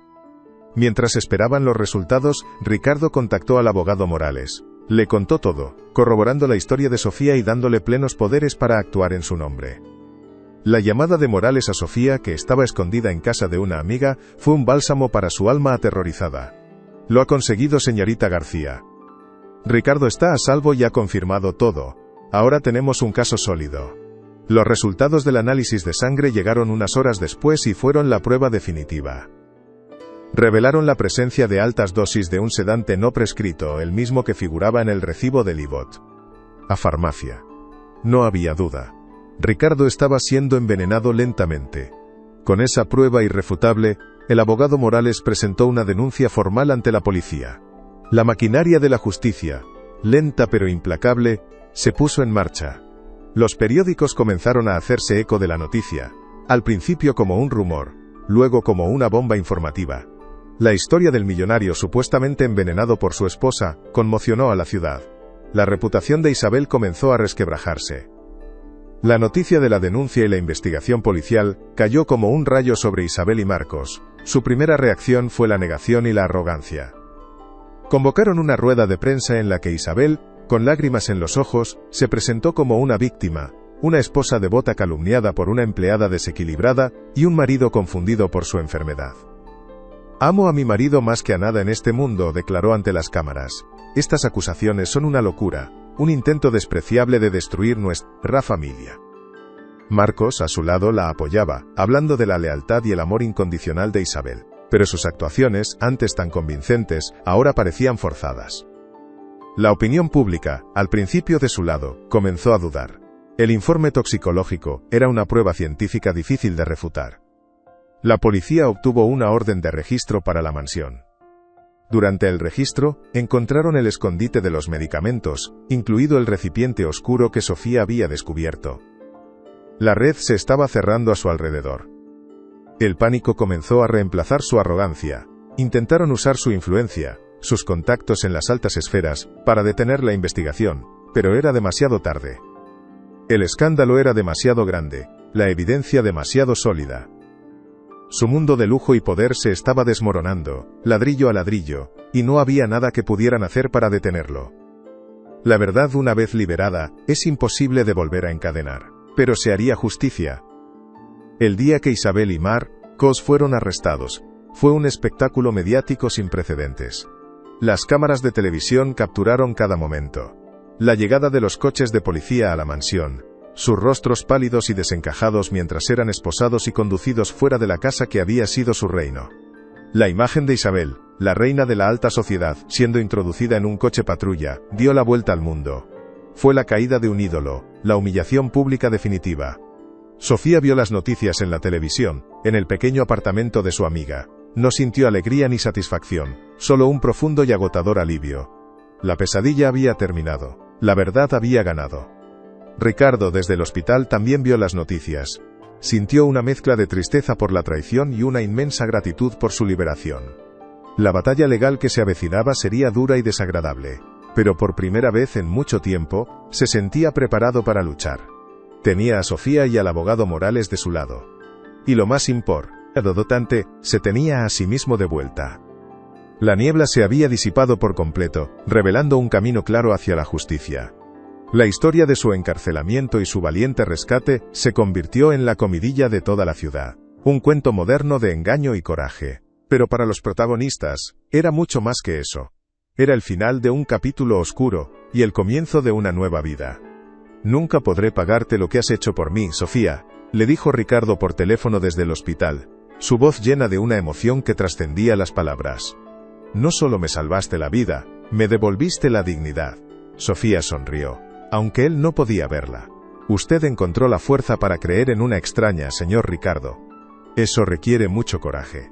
Mientras esperaban los resultados, Ricardo contactó al abogado Morales. Le contó todo, corroborando la historia de Sofía y dándole plenos poderes para actuar en su nombre. La llamada de Morales a Sofía, que estaba escondida en casa de una amiga, fue un bálsamo para su alma aterrorizada. Lo ha conseguido, señorita García. Ricardo está a salvo y ha confirmado todo. Ahora tenemos un caso sólido. Los resultados del análisis de sangre llegaron unas horas después y fueron la prueba definitiva. Revelaron la presencia de altas dosis de un sedante no prescrito, el mismo que figuraba en el recibo del IVOT. A farmacia. No había duda. Ricardo estaba siendo envenenado lentamente. Con esa prueba irrefutable, el abogado Morales presentó una denuncia formal ante la policía. La maquinaria de la justicia, lenta pero implacable, se puso en marcha. Los periódicos comenzaron a hacerse eco de la noticia, al principio como un rumor, luego como una bomba informativa. La historia del millonario supuestamente envenenado por su esposa conmocionó a la ciudad. La reputación de Isabel comenzó a resquebrajarse. La noticia de la denuncia y la investigación policial cayó como un rayo sobre Isabel y Marcos. Su primera reacción fue la negación y la arrogancia. Convocaron una rueda de prensa en la que Isabel, con lágrimas en los ojos, se presentó como una víctima, una esposa devota calumniada por una empleada desequilibrada y un marido confundido por su enfermedad. Amo a mi marido más que a nada en este mundo, declaró ante las cámaras. Estas acusaciones son una locura, un intento despreciable de destruir nuestra familia. Marcos, a su lado, la apoyaba, hablando de la lealtad y el amor incondicional de Isabel. Pero sus actuaciones, antes tan convincentes, ahora parecían forzadas. La opinión pública, al principio de su lado, comenzó a dudar. El informe toxicológico era una prueba científica difícil de refutar. La policía obtuvo una orden de registro para la mansión. Durante el registro, encontraron el escondite de los medicamentos, incluido el recipiente oscuro que Sofía había descubierto. La red se estaba cerrando a su alrededor. El pánico comenzó a reemplazar su arrogancia. Intentaron usar su influencia, sus contactos en las altas esferas, para detener la investigación, pero era demasiado tarde. El escándalo era demasiado grande, la evidencia demasiado sólida. Su mundo de lujo y poder se estaba desmoronando, ladrillo a ladrillo, y no había nada que pudieran hacer para detenerlo. La verdad, una vez liberada, es imposible de volver a encadenar, pero se haría justicia. El día que Isabel y Marcos fueron arrestados, fue un espectáculo mediático sin precedentes. Las cámaras de televisión capturaron cada momento. La llegada de los coches de policía a la mansión, sus rostros pálidos y desencajados mientras eran esposados y conducidos fuera de la casa que había sido su reino. La imagen de Isabel, la reina de la alta sociedad, siendo introducida en un coche patrulla, dio la vuelta al mundo. Fue la caída de un ídolo, la humillación pública definitiva. Sofía vio las noticias en la televisión, en el pequeño apartamento de su amiga. No sintió alegría ni satisfacción, solo un profundo y agotador alivio. La pesadilla había terminado, la verdad había ganado. Ricardo desde el hospital también vio las noticias. Sintió una mezcla de tristeza por la traición y una inmensa gratitud por su liberación. La batalla legal que se avecinaba sería dura y desagradable, pero por primera vez en mucho tiempo, se sentía preparado para luchar. Tenía a Sofía y al abogado Morales de su lado. Y lo más importante, se tenía a sí mismo de vuelta. La niebla se había disipado por completo, revelando un camino claro hacia la justicia. La historia de su encarcelamiento y su valiente rescate se convirtió en la comidilla de toda la ciudad. Un cuento moderno de engaño y coraje. Pero para los protagonistas, era mucho más que eso. Era el final de un capítulo oscuro, y el comienzo de una nueva vida. «Nunca podré pagarte lo que has hecho por mí, Sofía», le dijo Ricardo por teléfono desde el hospital, su voz llena de una emoción que trascendía las palabras. «No solo me salvaste la vida, me devolviste la dignidad». Sofía sonrió, aunque él no podía verla. «Usted encontró la fuerza para creer en una extraña, señor Ricardo. Eso requiere mucho coraje».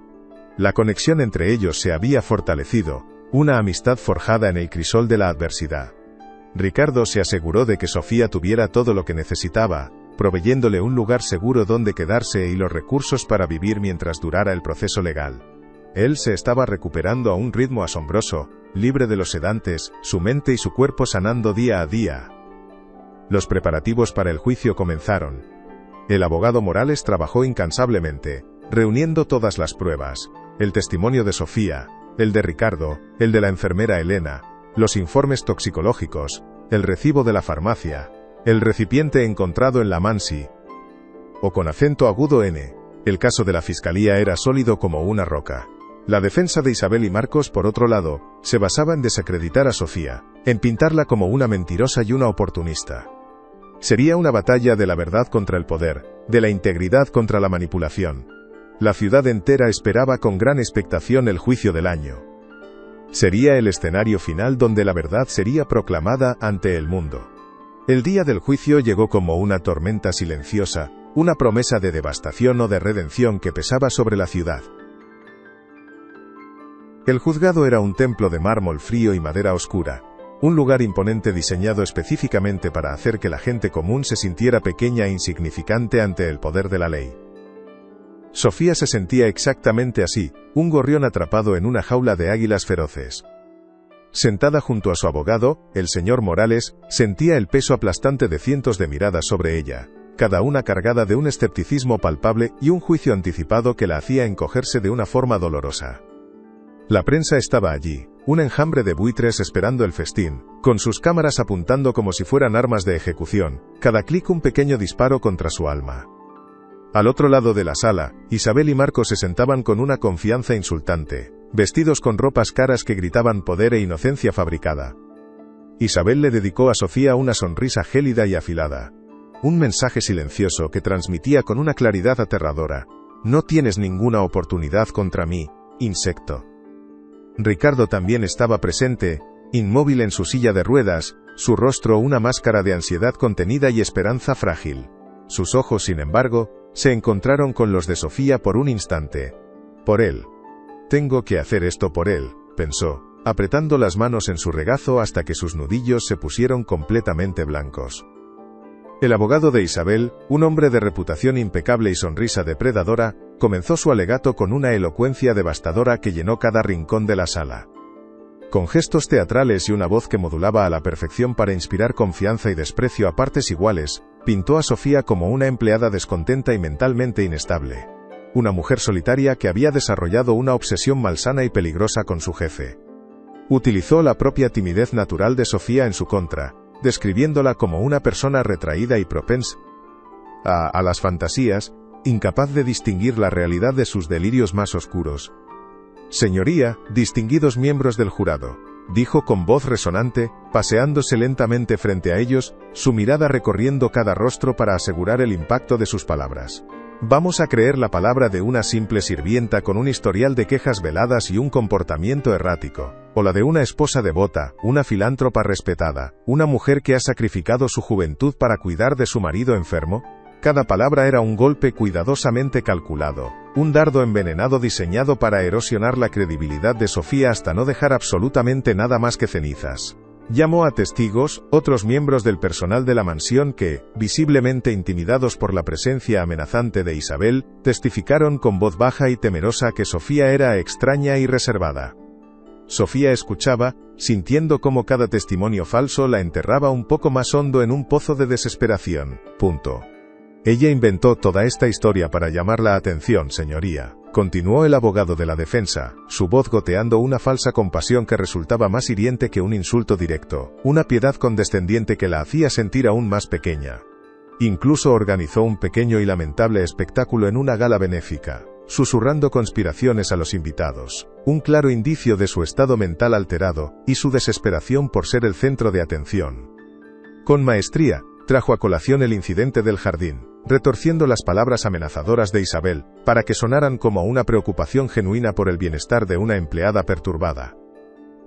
La conexión entre ellos se había fortalecido, una amistad forjada en el crisol de la adversidad. Ricardo se aseguró de que Sofía tuviera todo lo que necesitaba, proveyéndole un lugar seguro donde quedarse y los recursos para vivir mientras durara el proceso legal. Él se estaba recuperando a un ritmo asombroso, libre de los sedantes, su mente y su cuerpo sanando día a día. Los preparativos para el juicio comenzaron. El abogado Morales trabajó incansablemente, reuniendo todas las pruebas, el testimonio de Sofía, el de Ricardo, el de la enfermera Elena, los informes toxicológicos, el recibo de la farmacia, el recipiente encontrado en la Mansi. O con acento agudo N. El caso de la fiscalía era sólido como una roca. La defensa de Isabel y Marcos, por otro lado, se basaba en desacreditar a Sofía, en pintarla como una mentirosa y una oportunista. Sería una batalla de la verdad contra el poder, de la integridad contra la manipulación. La ciudad entera esperaba con gran expectación el juicio del año. Sería el escenario final donde la verdad sería proclamada ante el mundo. El día del juicio llegó como una tormenta silenciosa, una promesa de devastación o de redención que pesaba sobre la ciudad. El juzgado era un templo de mármol frío y madera oscura, un lugar imponente diseñado específicamente para hacer que la gente común se sintiera pequeña e insignificante ante el poder de la ley. Sofía se sentía exactamente así, un gorrión atrapado en una jaula de águilas feroces. Sentada junto a su abogado, el señor Morales, sentía el peso aplastante de cientos de miradas sobre ella, cada una cargada de un escepticismo palpable y un juicio anticipado que la hacía encogerse de una forma dolorosa. La prensa estaba allí, un enjambre de buitres esperando el festín, con sus cámaras apuntando como si fueran armas de ejecución, cada clic un pequeño disparo contra su alma. Al otro lado de la sala, Isabel y Marcos se sentaban con una confianza insultante, vestidos con ropas caras que gritaban poder e inocencia fabricada. Isabel le dedicó a Sofía una sonrisa gélida y afilada. Un mensaje silencioso que transmitía con una claridad aterradora. «No tienes ninguna oportunidad contra mí, insecto». Ricardo también estaba presente, inmóvil en su silla de ruedas, su rostro una máscara de ansiedad contenida y esperanza frágil. Sus ojos, sin embargo, se encontraron con los de Sofía por un instante. «Por él. Tengo que hacer esto por él», pensó, apretando las manos en su regazo hasta que sus nudillos se pusieron completamente blancos. El abogado de Isabel, un hombre de reputación impecable y sonrisa depredadora, comenzó su alegato con una elocuencia devastadora que llenó cada rincón de la sala. Con gestos teatrales y una voz que modulaba a la perfección para inspirar confianza y desprecio a partes iguales, pintó a Sofía como una empleada descontenta y mentalmente inestable. Una mujer solitaria que había desarrollado una obsesión malsana y peligrosa con su jefe. Utilizó la propia timidez natural de Sofía en su contra, describiéndola como una persona retraída y propensa a las fantasías, incapaz de distinguir la realidad de sus delirios más oscuros. «Señoría, distinguidos miembros del jurado», dijo con voz resonante, paseándose lentamente frente a ellos, su mirada recorriendo cada rostro para asegurar el impacto de sus palabras. «Vamos a creer la palabra de una simple sirvienta con un historial de quejas veladas y un comportamiento errático, o la de una esposa devota, una filántropa respetada, una mujer que ha sacrificado su juventud para cuidar de su marido enfermo?» Cada palabra era un golpe cuidadosamente calculado, un dardo envenenado diseñado para erosionar la credibilidad de Sofía hasta no dejar absolutamente nada más que cenizas. Llamó a testigos, otros miembros del personal de la mansión que, visiblemente intimidados por la presencia amenazante de Isabel, testificaron con voz baja y temerosa que Sofía era extraña y reservada. Sofía escuchaba, sintiendo cómo cada testimonio falso la enterraba un poco más hondo en un pozo de desesperación. Ella inventó toda esta historia para llamar la atención, señoría, continuó el abogado de la defensa, su voz goteando una falsa compasión que resultaba más hiriente que un insulto directo, una piedad condescendiente que la hacía sentir aún más pequeña. Incluso organizó un pequeño y lamentable espectáculo en una gala benéfica, susurrando conspiraciones a los invitados, un claro indicio de su estado mental alterado, y su desesperación por ser el centro de atención. Con maestría, trajo a colación el incidente del jardín, retorciendo las palabras amenazadoras de Isabel, para que sonaran como una preocupación genuina por el bienestar de una empleada perturbada.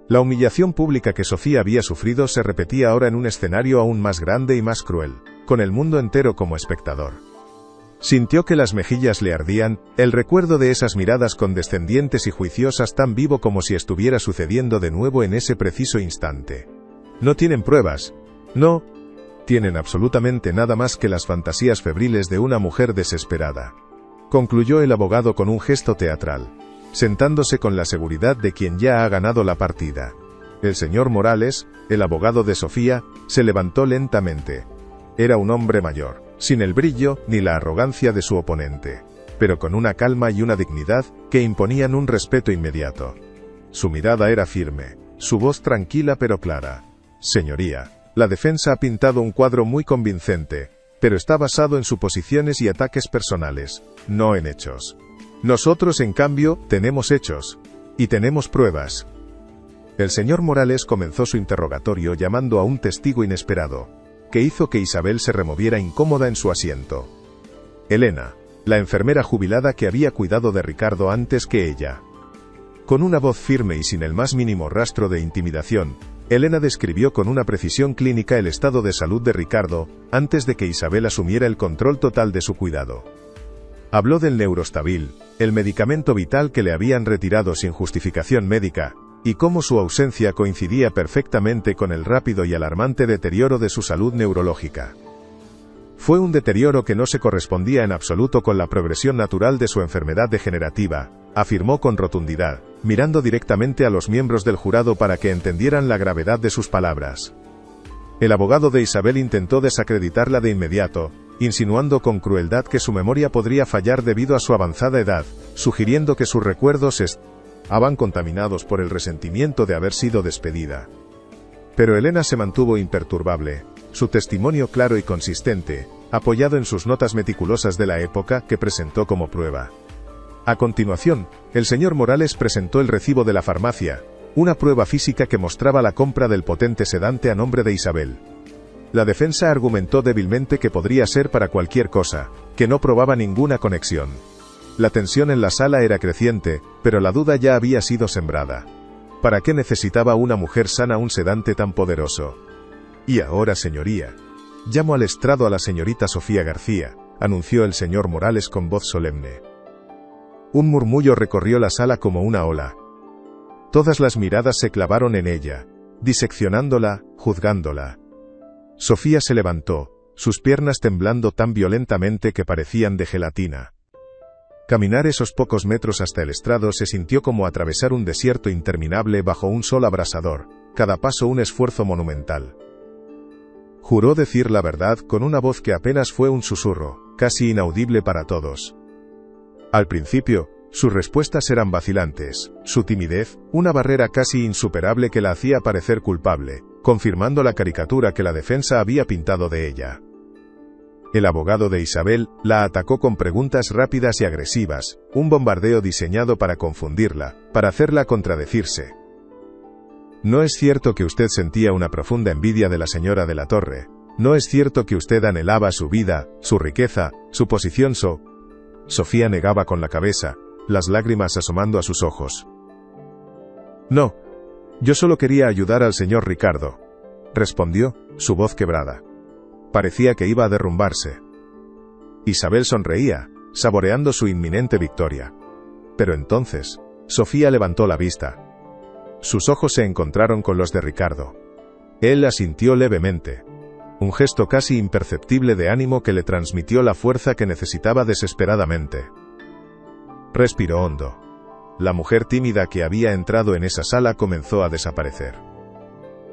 La humillación pública que Sofía había sufrido se repetía ahora en un escenario aún más grande y más cruel, con el mundo entero como espectador. Sintió que las mejillas le ardían, el recuerdo de esas miradas condescendientes y juiciosas tan vivo como si estuviera sucediendo de nuevo en ese preciso instante. No tienen pruebas. No tienen absolutamente nada más que las fantasías febriles de una mujer desesperada, concluyó el abogado con un gesto teatral, sentándose con la seguridad de quien ya ha ganado la partida. El señor Morales, el abogado de Sofía, se levantó lentamente. Era un hombre mayor, sin el brillo ni la arrogancia de su oponente, pero con una calma y una dignidad que imponían un respeto inmediato. Su mirada era firme, su voz tranquila pero clara. Señoría, la defensa ha pintado un cuadro muy convincente, pero está basado en suposiciones y ataques personales, no en hechos. Nosotros, en cambio, tenemos hechos. Y tenemos pruebas. El señor Morales comenzó su interrogatorio llamando a un testigo inesperado, que hizo que Isabel se removiera incómoda en su asiento. Elena, la enfermera jubilada que había cuidado de Ricardo antes que ella. Con una voz firme y sin el más mínimo rastro de intimidación, Elena describió con una precisión clínica el estado de salud de Ricardo, antes de que Isabel asumiera el control total de su cuidado. Habló del Neurostabil, el medicamento vital que le habían retirado sin justificación médica, y cómo su ausencia coincidía perfectamente con el rápido y alarmante deterioro de su salud neurológica. Fue un deterioro que no se correspondía en absoluto con la progresión natural de su enfermedad degenerativa, afirmó con rotundidad, mirando directamente a los miembros del jurado para que entendieran la gravedad de sus palabras. El abogado de Isabel intentó desacreditarla de inmediato, insinuando con crueldad que su memoria podría fallar debido a su avanzada edad, sugiriendo que sus recuerdos estaban contaminados por el resentimiento de haber sido despedida. Pero Elena se mantuvo imperturbable, su testimonio claro y consistente, apoyado en sus notas meticulosas de la época que presentó como prueba. A continuación, el señor Morales presentó el recibo de la farmacia, una prueba física que mostraba la compra del potente sedante a nombre de Isabel. La defensa argumentó débilmente que podría ser para cualquier cosa, que no probaba ninguna conexión. La tensión en la sala era creciente, pero la duda ya había sido sembrada. ¿Para qué necesitaba una mujer sana un sedante tan poderoso? Y ahora, señoría, llamo al estrado a la señorita Sofía García, anunció el señor Morales con voz solemne. Un murmullo recorrió la sala como una ola. Todas las miradas se clavaron en ella, diseccionándola, juzgándola. Sofía se levantó, sus piernas temblando tan violentamente que parecían de gelatina. Caminar esos pocos metros hasta el estrado se sintió como atravesar un desierto interminable bajo un sol abrasador, cada paso un esfuerzo monumental. Juró decir la verdad con una voz que apenas fue un susurro, casi inaudible para todos. Al principio, sus respuestas eran vacilantes, su timidez, una barrera casi insuperable que la hacía parecer culpable, confirmando la caricatura que la defensa había pintado de ella. El abogado de Isabel la atacó con preguntas rápidas y agresivas, un bombardeo diseñado para confundirla, para hacerla contradecirse. No es cierto que usted sentía una profunda envidia de la señora de la Torre. No es cierto que usted anhelaba su vida, su riqueza, su posición. Sofía negaba con la cabeza, las lágrimas asomando a sus ojos. No, yo solo quería ayudar al señor Ricardo, respondió, su voz quebrada. Parecía que iba a derrumbarse. Isabel sonreía, saboreando su inminente victoria. Pero entonces, Sofía levantó la vista. Sus ojos se encontraron con los de Ricardo. Él asintió levemente. Un gesto casi imperceptible de ánimo que le transmitió la fuerza que necesitaba desesperadamente. Respiró hondo. La mujer tímida que había entrado en esa sala comenzó a desaparecer.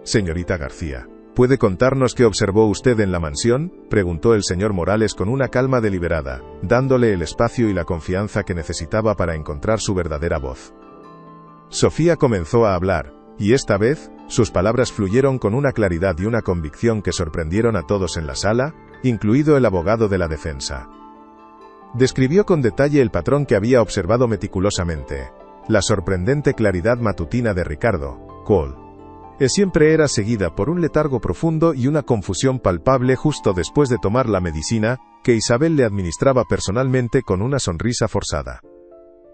Señorita García, ¿puede contarnos qué observó usted en la mansión?, preguntó el señor Morales con una calma deliberada, dándole el espacio y la confianza que necesitaba para encontrar su verdadera voz. Sofía comenzó a hablar, y esta vez, sus palabras fluyeron con una claridad y una convicción que sorprendieron a todos en la sala, incluido el abogado de la defensa. Describió con detalle el patrón que había observado meticulosamente, la sorprendente claridad matutina de Ricardo Cole. Siempre era seguida por un letargo profundo y una confusión palpable justo después de tomar la medicina, que Isabel le administraba personalmente con una sonrisa forzada.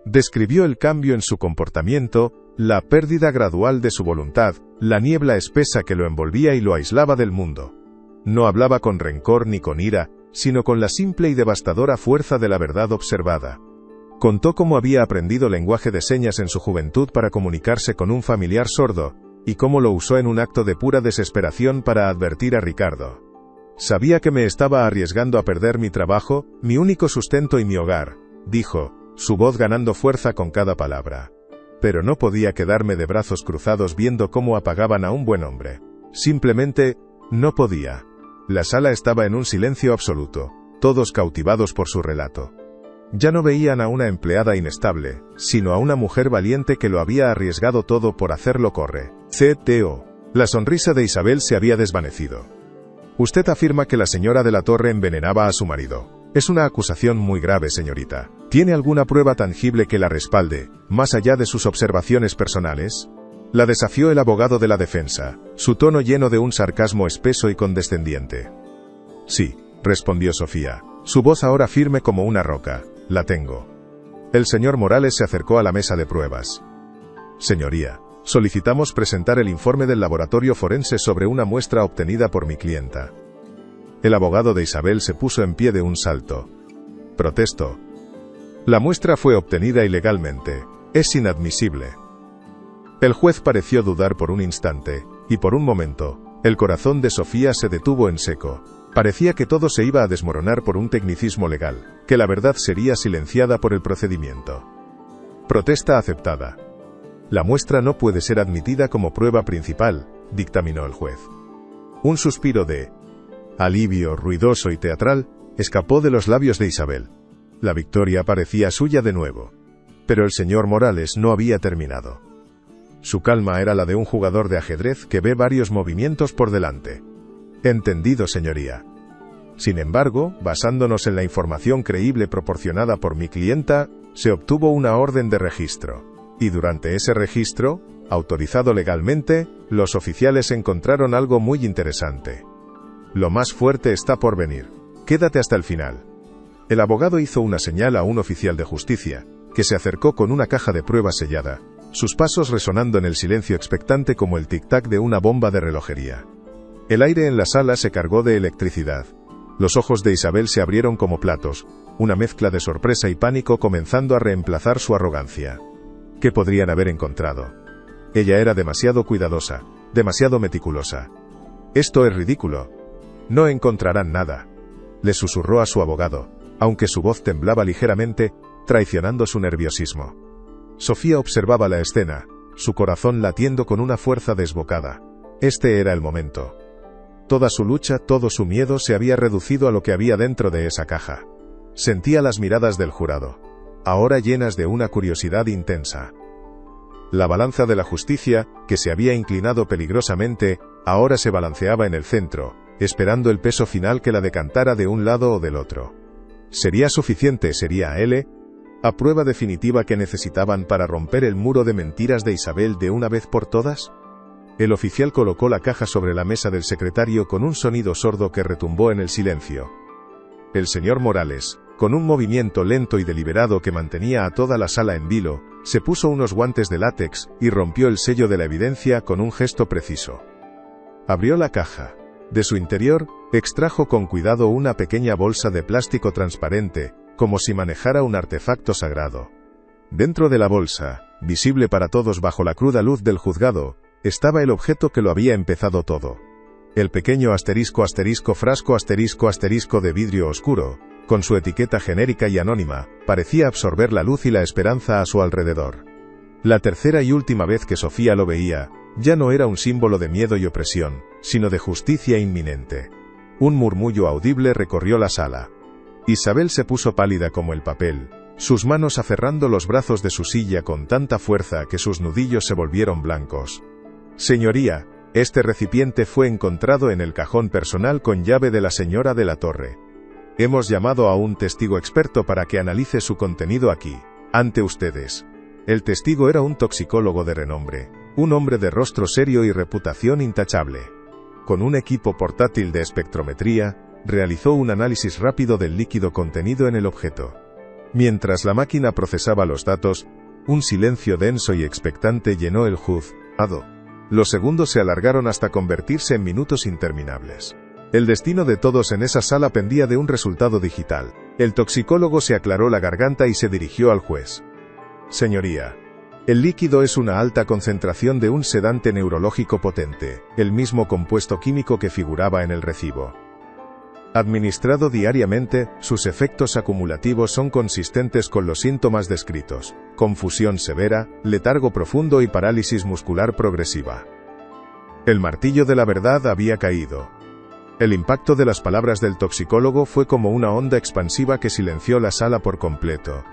Describió el cambio en su comportamiento, la pérdida gradual de su voluntad, la niebla espesa que lo envolvía y lo aislaba del mundo. No hablaba con rencor ni con ira, sino con la simple y devastadora fuerza de la verdad observada. Contó cómo había aprendido lenguaje de señas en su juventud para comunicarse con un familiar sordo, y cómo lo usó en un acto de pura desesperación para advertir a Ricardo. Sabía que me estaba arriesgando a perder mi trabajo, mi único sustento y mi hogar, dijo, su voz ganando fuerza con cada palabra. Pero no podía quedarme de brazos cruzados viendo cómo apagaban a un buen hombre. Simplemente, no podía. La sala estaba en un silencio absoluto, todos cautivados por su relato. Ya no veían a una empleada inestable, sino a una mujer valiente que lo había arriesgado todo por hacerlo correr. CTO. La sonrisa de Isabel se había desvanecido. Usted afirma que la señora de la Torre envenenaba a su marido. Es una acusación muy grave, señorita. ¿Tiene alguna prueba tangible que la respalde, más allá de sus observaciones personales? La desafió el abogado de la defensa, su tono lleno de un sarcasmo espeso y condescendiente. Sí, respondió Sofía, su voz ahora firme como una roca. La tengo. El señor Morales se acercó a la mesa de pruebas. Señoría, solicitamos presentar el informe del laboratorio forense sobre una muestra obtenida por mi clienta. El abogado de Isabel se puso en pie de un salto. Protesto. La muestra fue obtenida ilegalmente. Es inadmisible. El juez pareció dudar por un instante, y por un momento, el corazón de Sofía se detuvo en seco. Parecía que todo se iba a desmoronar por un tecnicismo legal, que la verdad sería silenciada por el procedimiento. Protesta aceptada. La muestra no puede ser admitida como prueba principal, dictaminó el juez. Un suspiro de alivio ruidoso y teatral escapó de los labios de Isabel. La victoria parecía suya de nuevo. Pero el señor Morales no había terminado. Su calma era la de un jugador de ajedrez que ve varios movimientos por delante. Entendido, señoría. Sin embargo, basándonos en la información creíble proporcionada por mi clienta, se obtuvo una orden de registro. Y durante ese registro, autorizado legalmente, los oficiales encontraron algo muy interesante. Lo más fuerte está por venir. Quédate hasta el final. El abogado hizo una señal a un oficial de justicia, que se acercó con una caja de pruebas sellada, sus pasos resonando en el silencio expectante como el tic-tac de una bomba de relojería. El aire en la sala se cargó de electricidad. Los ojos de Isabel se abrieron como platos, una mezcla de sorpresa y pánico comenzando a reemplazar su arrogancia. ¿Qué podrían haber encontrado? Ella era demasiado cuidadosa, demasiado meticulosa. «Esto es ridículo. No encontrarán nada», le susurró a su abogado, aunque su voz temblaba ligeramente, traicionando su nerviosismo. Sofía observaba la escena, su corazón latiendo con una fuerza desbocada. Este era el momento. Toda su lucha, todo su miedo se había reducido a lo que había dentro de esa caja. Sentía las miradas del jurado, ahora llenas de una curiosidad intensa. La balanza de la justicia, que se había inclinado peligrosamente, ahora se balanceaba en el centro, esperando el peso final que la decantara de un lado o del otro. ¿Sería suficiente, sería la prueba definitiva que necesitaban para romper el muro de mentiras de Isabel de una vez por todas? El oficial colocó la caja sobre la mesa del secretario con un sonido sordo que retumbó en el silencio. El señor Morales, con un movimiento lento y deliberado que mantenía a toda la sala en vilo, se puso unos guantes de látex y rompió el sello de la evidencia con un gesto preciso. Abrió la caja. De su interior, extrajo con cuidado una pequeña bolsa de plástico transparente, como si manejara un artefacto sagrado. Dentro de la bolsa, visible para todos bajo la cruda luz del juzgado, estaba el objeto que lo había empezado todo. El pequeño frasco de vidrio oscuro, con su etiqueta genérica y anónima, parecía absorber la luz y la esperanza a su alrededor. La tercera y última vez que Sofía lo veía, ya no era un símbolo de miedo y opresión, sino de justicia inminente. Un murmullo audible recorrió la sala. Isabel se puso pálida como el papel, sus manos aferrando los brazos de su silla con tanta fuerza que sus nudillos se volvieron blancos. «Señoría, este recipiente fue encontrado en el cajón personal con llave de la señora de la Torre. Hemos llamado a un testigo experto para que analice su contenido aquí, ante ustedes». El testigo era un toxicólogo de renombre, un hombre de rostro serio y reputación intachable. Con un equipo portátil de espectrometría, realizó un análisis rápido del líquido contenido en el objeto. Mientras la máquina procesaba los datos, un silencio denso y expectante llenó el juzgado. Los segundos se alargaron hasta convertirse en minutos interminables. El destino de todos en esa sala pendía de un resultado digital. El toxicólogo se aclaró la garganta y se dirigió al juez. «Señoría, el líquido es una alta concentración de un sedante neurológico potente, el mismo compuesto químico que figuraba en el recibo. Administrado diariamente, sus efectos acumulativos son consistentes con los síntomas descritos: confusión severa, letargo profundo y parálisis muscular progresiva». El martillo de la verdad había caído. El impacto de las palabras del toxicólogo fue como una onda expansiva que silenció la sala por completo.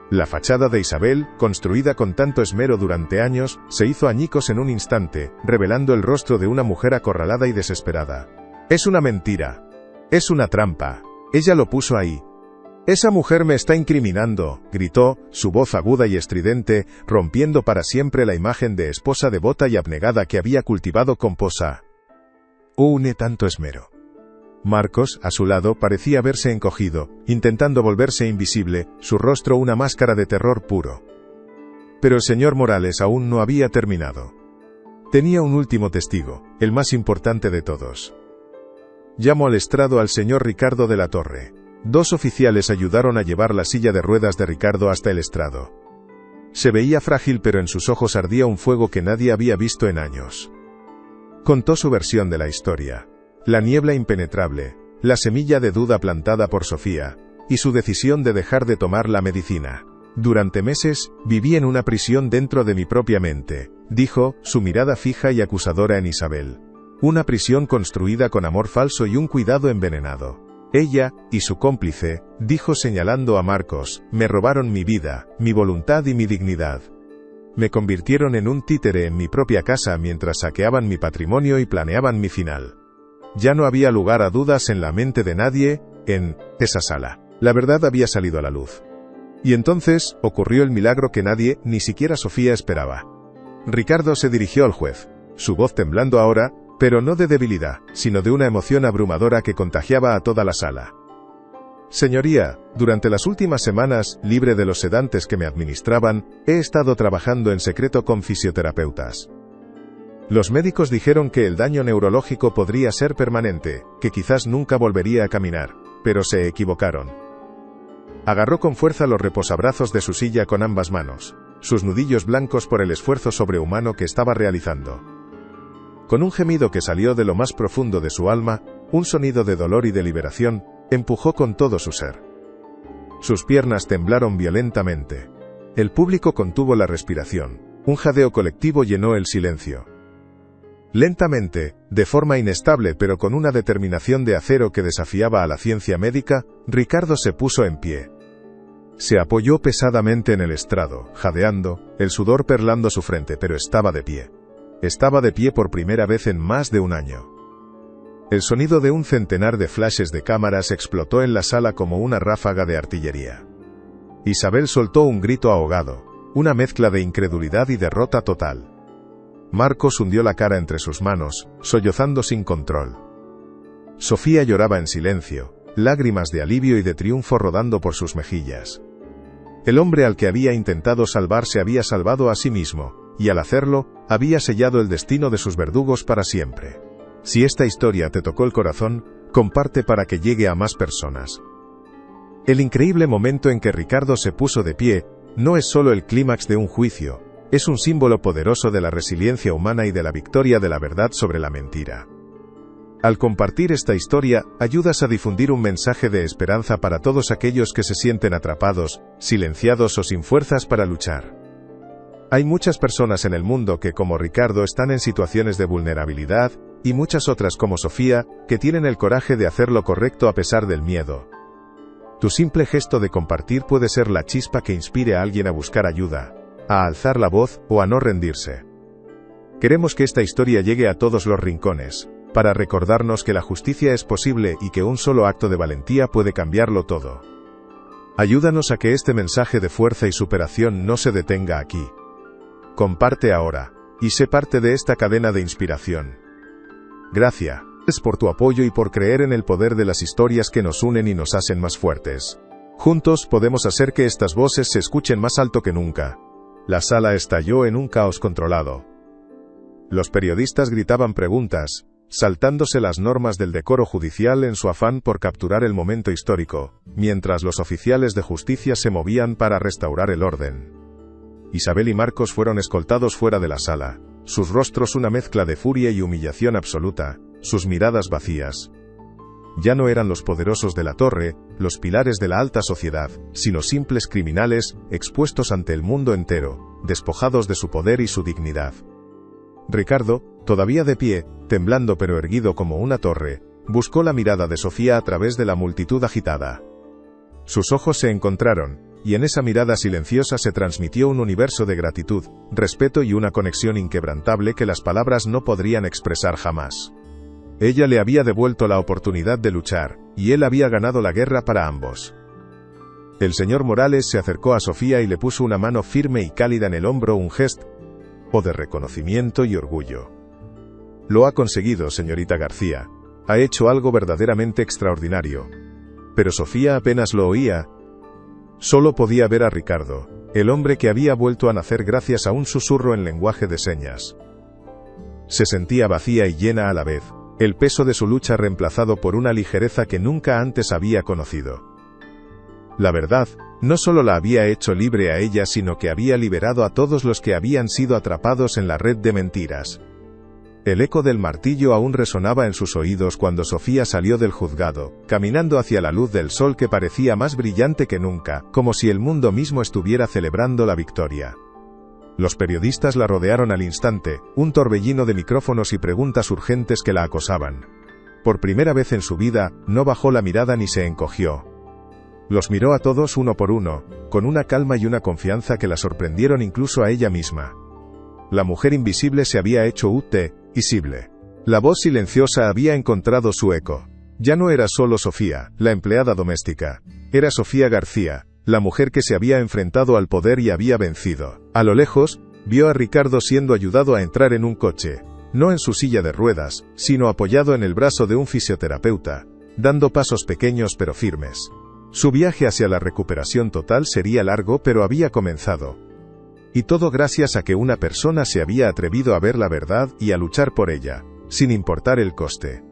La fachada de Isabel, construida con tanto esmero durante años, se hizo añicos en un instante, revelando el rostro de una mujer acorralada y desesperada. «Es una mentira. Es una trampa. Ella lo puso ahí. Esa mujer me está incriminando», gritó, su voz aguda y estridente, rompiendo para siempre la imagen de esposa devota y abnegada que había cultivado con Posa. Une tanto esmero. Marcos, a su lado, parecía haberse encogido, intentando volverse invisible, su rostro una máscara de terror puro. Pero el señor Morales aún no había terminado. Tenía un último testigo, el más importante de todos. Llamó al estrado al señor Ricardo de la Torre. 2 oficiales ayudaron a llevar la silla de ruedas de Ricardo hasta el estrado. Se veía frágil, pero en sus ojos ardía un fuego que nadie había visto en años. Contó su versión de la historia. La niebla impenetrable, la semilla de duda plantada por Sofía, y su decisión de dejar de tomar la medicina. «Durante meses, viví en una prisión dentro de mi propia mente», dijo, su mirada fija y acusadora en Isabel. «Una prisión construida con amor falso y un cuidado envenenado. Ella, y su cómplice», dijo señalando a Marcos, «me robaron mi vida, mi voluntad y mi dignidad. Me convirtieron en un títere en mi propia casa mientras saqueaban mi patrimonio y planeaban mi final». Ya no había lugar a dudas en la mente de nadie, en esa sala. La verdad había salido a la luz. Y entonces, ocurrió el milagro que nadie, ni siquiera Sofía, esperaba. Ricardo se dirigió al juez, su voz temblando ahora, pero no de debilidad, sino de una emoción abrumadora que contagiaba a toda la sala. «Señoría, durante las últimas semanas, libre de los sedantes que me administraban, he estado trabajando en secreto con fisioterapeutas. Los médicos dijeron que el daño neurológico podría ser permanente, que quizás nunca volvería a caminar, pero se equivocaron». Agarró con fuerza los reposabrazos de su silla con ambas manos. sus nudillos blancos por el esfuerzo sobrehumano que estaba realizando. Con un gemido que salió de lo más profundo de su alma, un sonido de dolor y de liberación, empujó con todo su ser. Sus piernas temblaron violentamente. El público contuvo la respiración. Un jadeo colectivo llenó el silencio. Lentamente, de forma inestable pero con una determinación de acero que desafiaba a la ciencia médica, Ricardo se puso en pie. Se apoyó pesadamente en el estrado, jadeando, el sudor perlando su frente, pero estaba de pie. Estaba de pie por primera vez en más de un año. El sonido de un centenar de flashes de cámaras explotó en la sala como una ráfaga de artillería. Isabel soltó un grito ahogado, una mezcla de incredulidad y derrota total. Marcos hundió la cara entre sus manos, sollozando sin control. Sofía lloraba en silencio, lágrimas de alivio y de triunfo rodando por sus mejillas. El hombre al que había intentado salvar se había salvado a sí mismo, y al hacerlo, había sellado el destino de sus verdugos para siempre. Si esta historia te tocó el corazón, comparte para que llegue a más personas. El increíble momento en que Ricardo se puso de pie, no es solo el clímax de un juicio, es un símbolo poderoso de la resiliencia humana y de la victoria de la verdad sobre la mentira. Al compartir esta historia, ayudas a difundir un mensaje de esperanza para todos aquellos que se sienten atrapados, silenciados o sin fuerzas para luchar. Hay muchas personas en el mundo que, como Ricardo, están en situaciones de vulnerabilidad, y muchas otras como Sofía, que tienen el coraje de hacer lo correcto a pesar del miedo. Tu simple gesto de compartir puede ser la chispa que inspire a alguien a buscar ayuda, a alzar la voz o a no rendirse. Queremos que esta historia llegue a todos los rincones, para recordarnos que la justicia es posible y que un solo acto de valentía puede cambiarlo todo. Ayúdanos a que este mensaje de fuerza y superación no se detenga aquí. Comparte ahora, y sé parte de esta cadena de inspiración. Gracias por tu apoyo y por creer en el poder de las historias que nos unen y nos hacen más fuertes. Juntos podemos hacer que estas voces se escuchen más alto que nunca. La sala estalló en un caos controlado. Los periodistas gritaban preguntas, saltándose las normas del decoro judicial en su afán por capturar el momento histórico, mientras los oficiales de justicia se movían para restaurar el orden. Isabel y Marcos fueron escoltados fuera de la sala, sus rostros una mezcla de furia y humillación absoluta, sus miradas vacías. Ya no eran los poderosos de la torre, los pilares de la alta sociedad, sino simples criminales, expuestos ante el mundo entero, despojados de su poder y su dignidad. Ricardo, todavía de pie, temblando pero erguido como una torre, buscó la mirada de Sofía a través de la multitud agitada. Sus ojos se encontraron, y en esa mirada silenciosa se transmitió un universo de gratitud, respeto y una conexión inquebrantable que las palabras no podrían expresar jamás. Ella le había devuelto la oportunidad de luchar, y él había ganado la guerra para ambos. El señor Morales se acercó a Sofía y le puso una mano firme y cálida en el hombro, un gesto de reconocimiento y orgullo. Lo ha conseguido, señorita García. Ha hecho algo verdaderamente extraordinario. Pero Sofía apenas lo oía. Solo podía ver a Ricardo, el hombre que había vuelto a nacer gracias a un susurro en lenguaje de señas. Se sentía vacía y llena a la vez, el peso de su lucha reemplazado por una ligereza que nunca antes había conocido. La verdad, no solo la había hecho libre a ella, sino que había liberado a todos los que habían sido atrapados en la red de mentiras. El eco del martillo aún resonaba en sus oídos cuando Sofía salió del juzgado, caminando hacia la luz del sol que parecía más brillante que nunca, como si el mundo mismo estuviera celebrando la victoria. Los periodistas la rodearon al instante, un torbellino de micrófonos y preguntas urgentes que la acosaban. Por primera vez en su vida, no bajó la mirada ni se encogió. Los miró a todos uno por uno, con una calma y una confianza que la sorprendieron incluso a ella misma. La mujer invisible se había hecho visible. La voz silenciosa había encontrado su eco. Ya no era solo Sofía, la empleada doméstica. Era Sofía García, la mujer que se había enfrentado al poder y había vencido. A lo lejos, vio a Ricardo siendo ayudado a entrar en un coche, no en su silla de ruedas, sino apoyado en el brazo de un fisioterapeuta, dando pasos pequeños pero firmes. Su viaje hacia la recuperación total sería largo, pero había comenzado. Y todo gracias a que una persona se había atrevido a ver la verdad y a luchar por ella, sin importar el coste.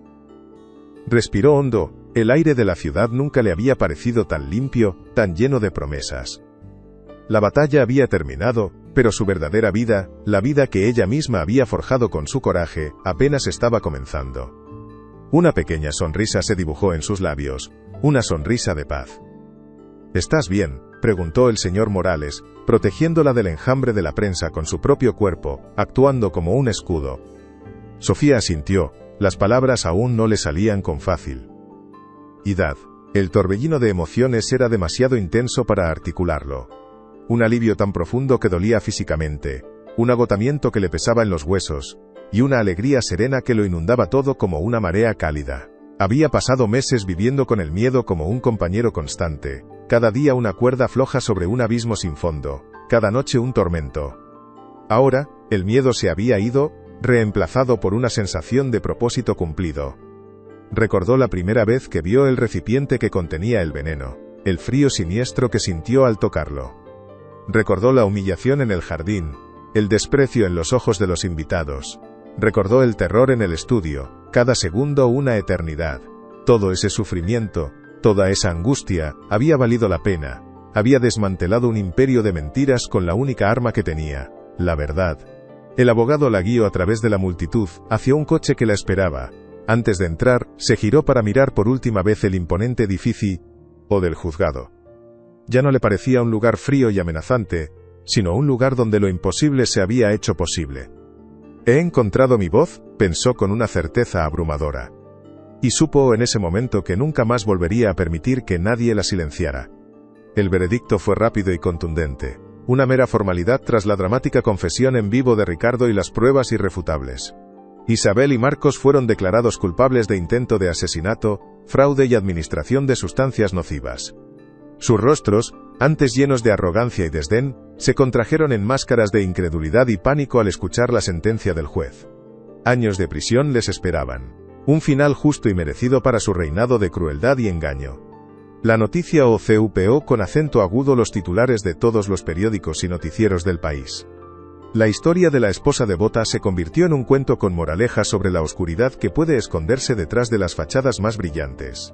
Respiró hondo. El aire de la ciudad nunca le había parecido tan limpio, tan lleno de promesas. La batalla había terminado, pero su verdadera vida, la vida que ella misma había forjado con su coraje, apenas estaba comenzando. Una pequeña sonrisa se dibujó en sus labios, una sonrisa de paz. ¿Estás bien?, preguntó el señor Morales, protegiéndola del enjambre de la prensa con su propio cuerpo, actuando como un escudo. Sofía asintió, las palabras aún no le salían con fácil. Idad. El torbellino de emociones era demasiado intenso para articularlo. Un alivio tan profundo que dolía físicamente, un agotamiento que le pesaba en los huesos, y una alegría serena que lo inundaba todo como una marea cálida. Había pasado meses viviendo con el miedo como un compañero constante, cada día una cuerda floja sobre un abismo sin fondo, cada noche un tormento. Ahora, el miedo se había ido, reemplazado por una sensación de propósito cumplido. Recordó la primera vez que vio el recipiente que contenía el veneno, el frío siniestro que sintió al tocarlo. Recordó la humillación en el jardín, el desprecio en los ojos de los invitados. Recordó el terror en el estudio, cada segundo una eternidad. Todo ese sufrimiento, toda esa angustia, había valido la pena. Había desmantelado un imperio de mentiras con la única arma que tenía, la verdad. El abogado la guió a través de la multitud, hacia un coche que la esperaba. Antes de entrar, se giró para mirar por última vez el imponente edificio del juzgado. Ya no le parecía un lugar frío y amenazante, sino un lugar donde lo imposible se había hecho posible. «He encontrado mi voz», pensó con una certeza abrumadora. Y supo en ese momento que nunca más volvería a permitir que nadie la silenciara. El veredicto fue rápido y contundente, una mera formalidad tras la dramática confesión en vivo de Ricardo y las pruebas irrefutables. Isabel y Marcos fueron declarados culpables de intento de asesinato, fraude y administración de sustancias nocivas. Sus rostros, antes llenos de arrogancia y desdén, se contrajeron en máscaras de incredulidad y pánico al escuchar la sentencia del juez. Años de prisión les esperaban. Un final justo y merecido para su reinado de crueldad y engaño. La noticia ocupó con acento agudo los titulares de todos los periódicos y noticieros del país. La historia de la esposa devota se convirtió en un cuento con moraleja sobre la oscuridad que puede esconderse detrás de las fachadas más brillantes.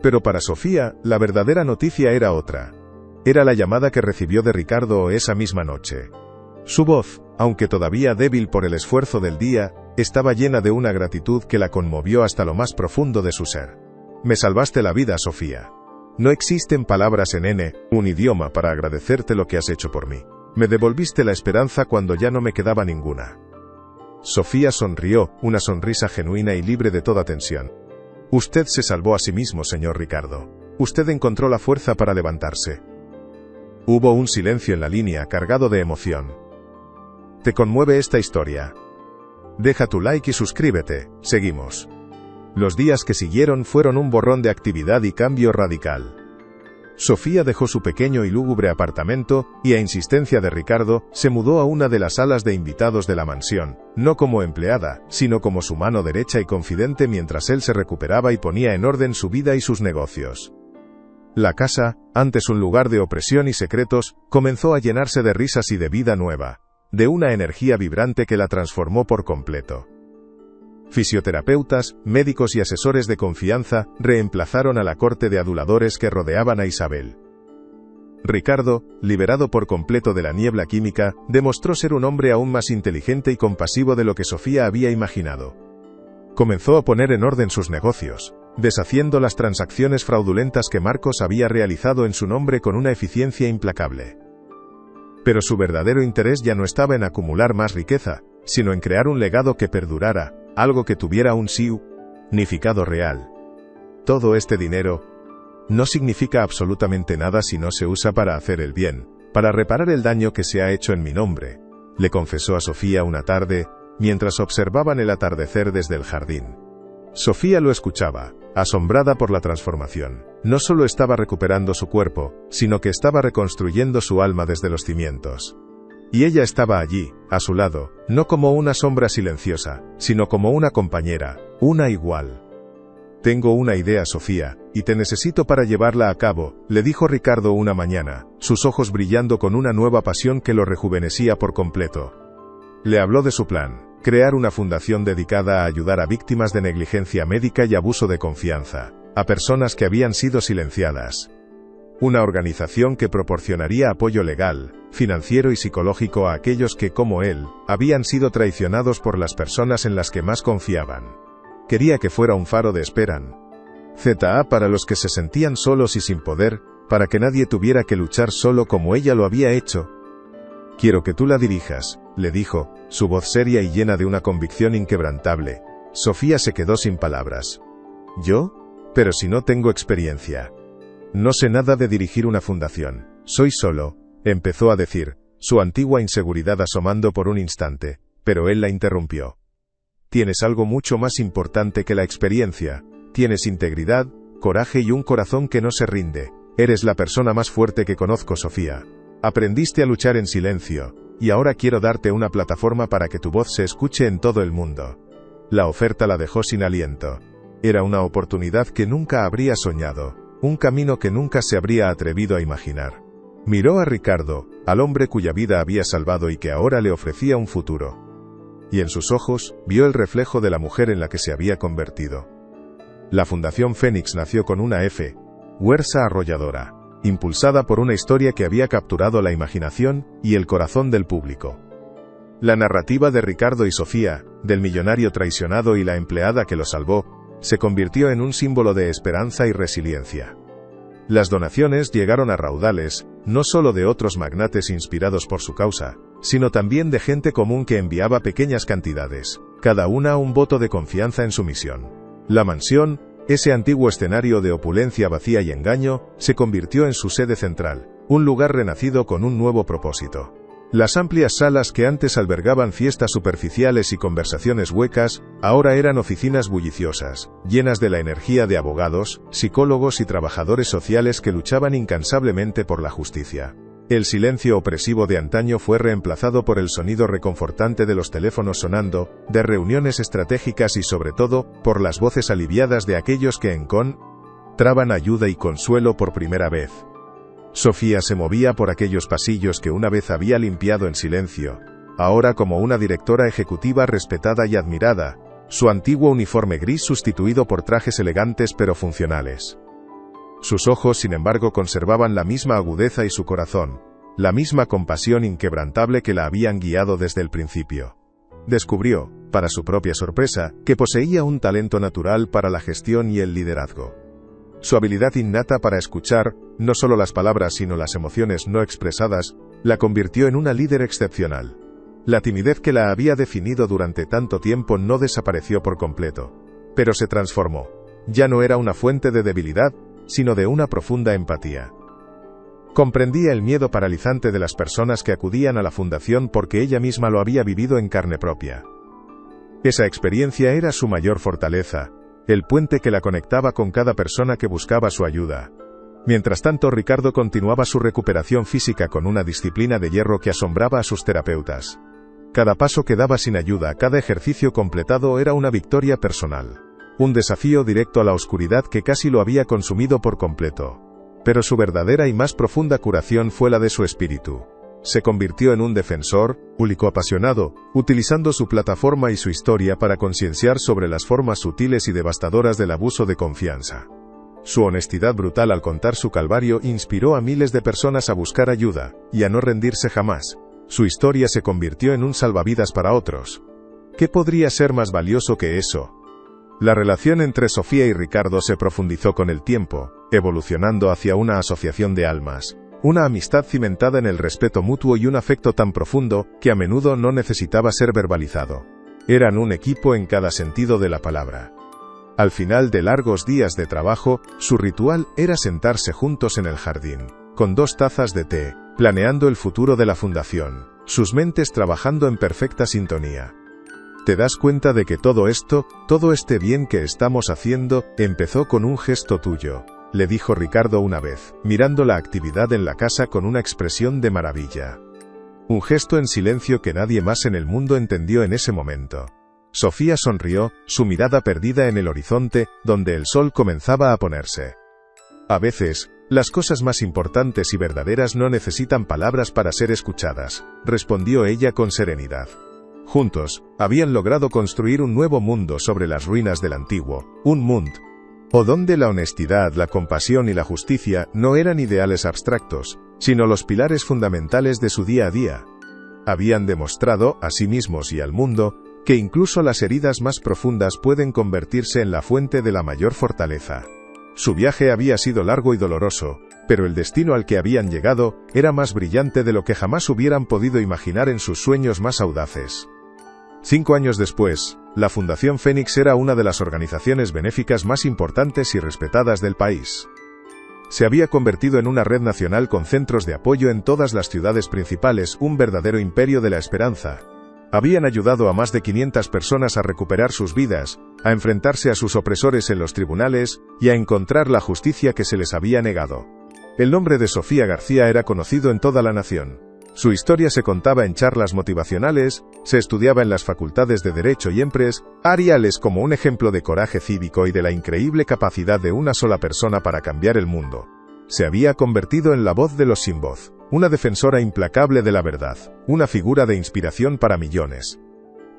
Pero para Sofía, la verdadera noticia era otra. Era la llamada que recibió de Ricardo esa misma noche. Su voz, aunque todavía débil por el esfuerzo del día, estaba llena de una gratitud que la conmovió hasta lo más profundo de su ser. «Me salvaste la vida, Sofía. No existen palabras en un idioma para agradecerte lo que has hecho por mí. Me devolviste la esperanza cuando ya no me quedaba ninguna». Sofía sonrió, una sonrisa genuina y libre de toda tensión. «Usted se salvó a sí mismo, señor Ricardo. Usted encontró la fuerza para levantarse». Hubo un silencio en la línea cargado de emoción. ¿Te conmueve esta historia? Deja tu like y suscríbete, seguimos. Los días que siguieron fueron un borrón de actividad y cambio radical. Sofía dejó su pequeño y lúgubre apartamento, y a insistencia de Ricardo, se mudó a una de las salas de invitados de la mansión, no como empleada, sino como su mano derecha y confidente mientras él se recuperaba y ponía en orden su vida y sus negocios. La casa, antes un lugar de opresión y secretos, comenzó a llenarse de risas y de vida nueva, de una energía vibrante que la transformó por completo. Fisioterapeutas, médicos y asesores de confianza reemplazaron a la corte de aduladores que rodeaban a Isabel. Ricardo, liberado por completo de la niebla química, demostró ser un hombre aún más inteligente y compasivo de lo que Sofía había imaginado. Comenzó a poner en orden sus negocios, deshaciendo las transacciones fraudulentas que Marcos había realizado en su nombre con una eficiencia implacable. Pero su verdadero interés ya no estaba en acumular más riqueza, sino en crear un legado que perdurara, algo que tuviera un significado real. Todo este dinero no significa absolutamente nada si no se usa para hacer el bien, para reparar el daño que se ha hecho en mi nombre, le confesó a Sofía una tarde, mientras observaban el atardecer desde el jardín. Sofía lo escuchaba, asombrada por la transformación. No solo estaba recuperando su cuerpo, sino que estaba reconstruyendo su alma desde los cimientos. Y ella estaba allí, a su lado, no como una sombra silenciosa, sino como una compañera, una igual. «Tengo una idea, Sofía, y te necesito para llevarla a cabo», le dijo Ricardo una mañana, sus ojos brillando con una nueva pasión que lo rejuvenecía por completo. Le habló de su plan: crear una fundación dedicada a ayudar a víctimas de negligencia médica y abuso de confianza, a personas que habían sido silenciadas. Una organización que proporcionaría apoyo legal, financiero y psicológico a aquellos que, como él, habían sido traicionados por las personas en las que más confiaban. Quería que fuera un faro de esperanza. ZA para los que se sentían solos y sin poder, para que nadie tuviera que luchar solo como ella lo había hecho. «Quiero que tú la dirijas», le dijo, su voz seria y llena de una convicción inquebrantable. Sofía se quedó sin palabras. «¿Yo? Pero si no tengo experiencia. No sé nada de dirigir una fundación. Soy solo», empezó a decir, su antigua inseguridad asomando por un instante, pero él la interrumpió. «Tienes algo mucho más importante que la experiencia. Tienes integridad, coraje y un corazón que no se rinde. Eres la persona más fuerte que conozco, Sofía. Aprendiste a luchar en silencio, y ahora quiero darte una plataforma para que tu voz se escuche en todo el mundo». La oferta la dejó sin aliento. Era una oportunidad que nunca habría soñado, un camino que nunca se habría atrevido a imaginar. Miró a Ricardo, al hombre cuya vida había salvado y que ahora le ofrecía un futuro. Y en sus ojos, vio el reflejo de la mujer en la que se había convertido. La Fundación Fénix nació con una fuerza arrolladora, impulsada por una historia que había capturado la imaginación y el corazón del público. La narrativa de Ricardo y Sofía, del millonario traicionado y la empleada que lo salvó, se convirtió en un símbolo de esperanza y resiliencia. Las donaciones llegaron a raudales, no solo de otros magnates inspirados por su causa, sino también de gente común que enviaba pequeñas cantidades, cada una un voto de confianza en su misión. La mansión, ese antiguo escenario de opulencia vacía y engaño, se convirtió en su sede central, un lugar renacido con un nuevo propósito. Las amplias salas que antes albergaban fiestas superficiales y conversaciones huecas, ahora eran oficinas bulliciosas, llenas de la energía de abogados, psicólogos y trabajadores sociales que luchaban incansablemente por la justicia. El silencio opresivo de antaño fue reemplazado por el sonido reconfortante de los teléfonos sonando, de reuniones estratégicas y sobre todo, por las voces aliviadas de aquellos que encontraban ayuda y consuelo por primera vez. Sofía se movía por aquellos pasillos que una vez había limpiado en silencio, ahora como una directora ejecutiva respetada y admirada, su antiguo uniforme gris sustituido por trajes elegantes pero funcionales. Sus ojos, sin embargo, conservaban la misma agudeza y su corazón, la misma compasión inquebrantable que la habían guiado desde el principio. Descubrió, para su propia sorpresa, que poseía un talento natural para la gestión y el liderazgo. Su habilidad innata para escuchar, no solo las palabras sino las emociones no expresadas, la convirtió en una líder excepcional. La timidez que la había definido durante tanto tiempo no desapareció por completo, pero se transformó. Ya no era una fuente de debilidad, sino de una profunda empatía. Comprendía el miedo paralizante de las personas que acudían a la fundación porque ella misma lo había vivido en carne propia. Esa experiencia era su mayor fortaleza, el puente que la conectaba con cada persona que buscaba su ayuda. Mientras tanto, Ricardo continuaba su recuperación física con una disciplina de hierro que asombraba a sus terapeutas. Cada paso que daba sin ayuda, cada ejercicio completado era una victoria personal. Un desafío directo a la oscuridad que casi lo había consumido por completo. Pero su verdadera y más profunda curación fue la de su espíritu. Se convirtió en un defensor, único apasionado, utilizando su plataforma y su historia para concienciar sobre las formas sutiles y devastadoras del abuso de confianza. Su honestidad brutal al contar su calvario inspiró a miles de personas a buscar ayuda, y a no rendirse jamás. Su historia se convirtió en un salvavidas para otros. ¿Qué podría ser más valioso que eso? La relación entre Sofía y Ricardo se profundizó con el tiempo, evolucionando hacia una asociación de almas. Una amistad cimentada en el respeto mutuo y un afecto tan profundo, que a menudo no necesitaba ser verbalizado. Eran un equipo en cada sentido de la palabra. Al final de largos días de trabajo, su ritual era sentarse juntos en el jardín, con 2 tazas de té, planeando el futuro de la fundación, sus mentes trabajando en perfecta sintonía. ¿Te das cuenta de que todo este bien que estamos haciendo, empezó con un gesto tuyo?, le dijo Ricardo una vez, mirando la actividad en la casa con una expresión de maravilla. Un gesto en silencio que nadie más en el mundo entendió en ese momento. Sofía sonrió, su mirada perdida en el horizonte, donde el sol comenzaba a ponerse. A veces, las cosas más importantes y verdaderas no necesitan palabras para ser escuchadas, respondió ella con serenidad. Juntos, habían logrado construir un nuevo mundo sobre las ruinas del antiguo, un mundo o donde la honestidad, la compasión y la justicia no eran ideales abstractos, sino los pilares fundamentales de su día a día. Habían demostrado, a sí mismos y al mundo, que incluso las heridas más profundas pueden convertirse en la fuente de la mayor fortaleza. Su viaje había sido largo y doloroso, pero el destino al que habían llegado era más brillante de lo que jamás hubieran podido imaginar en sus sueños más audaces. 5 años después, la Fundación Fénix era una de las organizaciones benéficas más importantes y respetadas del país. Se había convertido en una red nacional con centros de apoyo en todas las ciudades principales, un verdadero imperio de la esperanza. Habían ayudado a más de 500 personas a recuperar sus vidas, a enfrentarse a sus opresores en los tribunales, y a encontrar la justicia que se les había negado. El nombre de Sofía García era conocido en toda la nación. Su historia se contaba en charlas motivacionales, se estudiaba en las facultades de Derecho y empresariales como un ejemplo de coraje cívico y de la increíble capacidad de una sola persona para cambiar el mundo. Se había convertido en la voz de los sin voz, una defensora implacable de la verdad, una figura de inspiración para millones.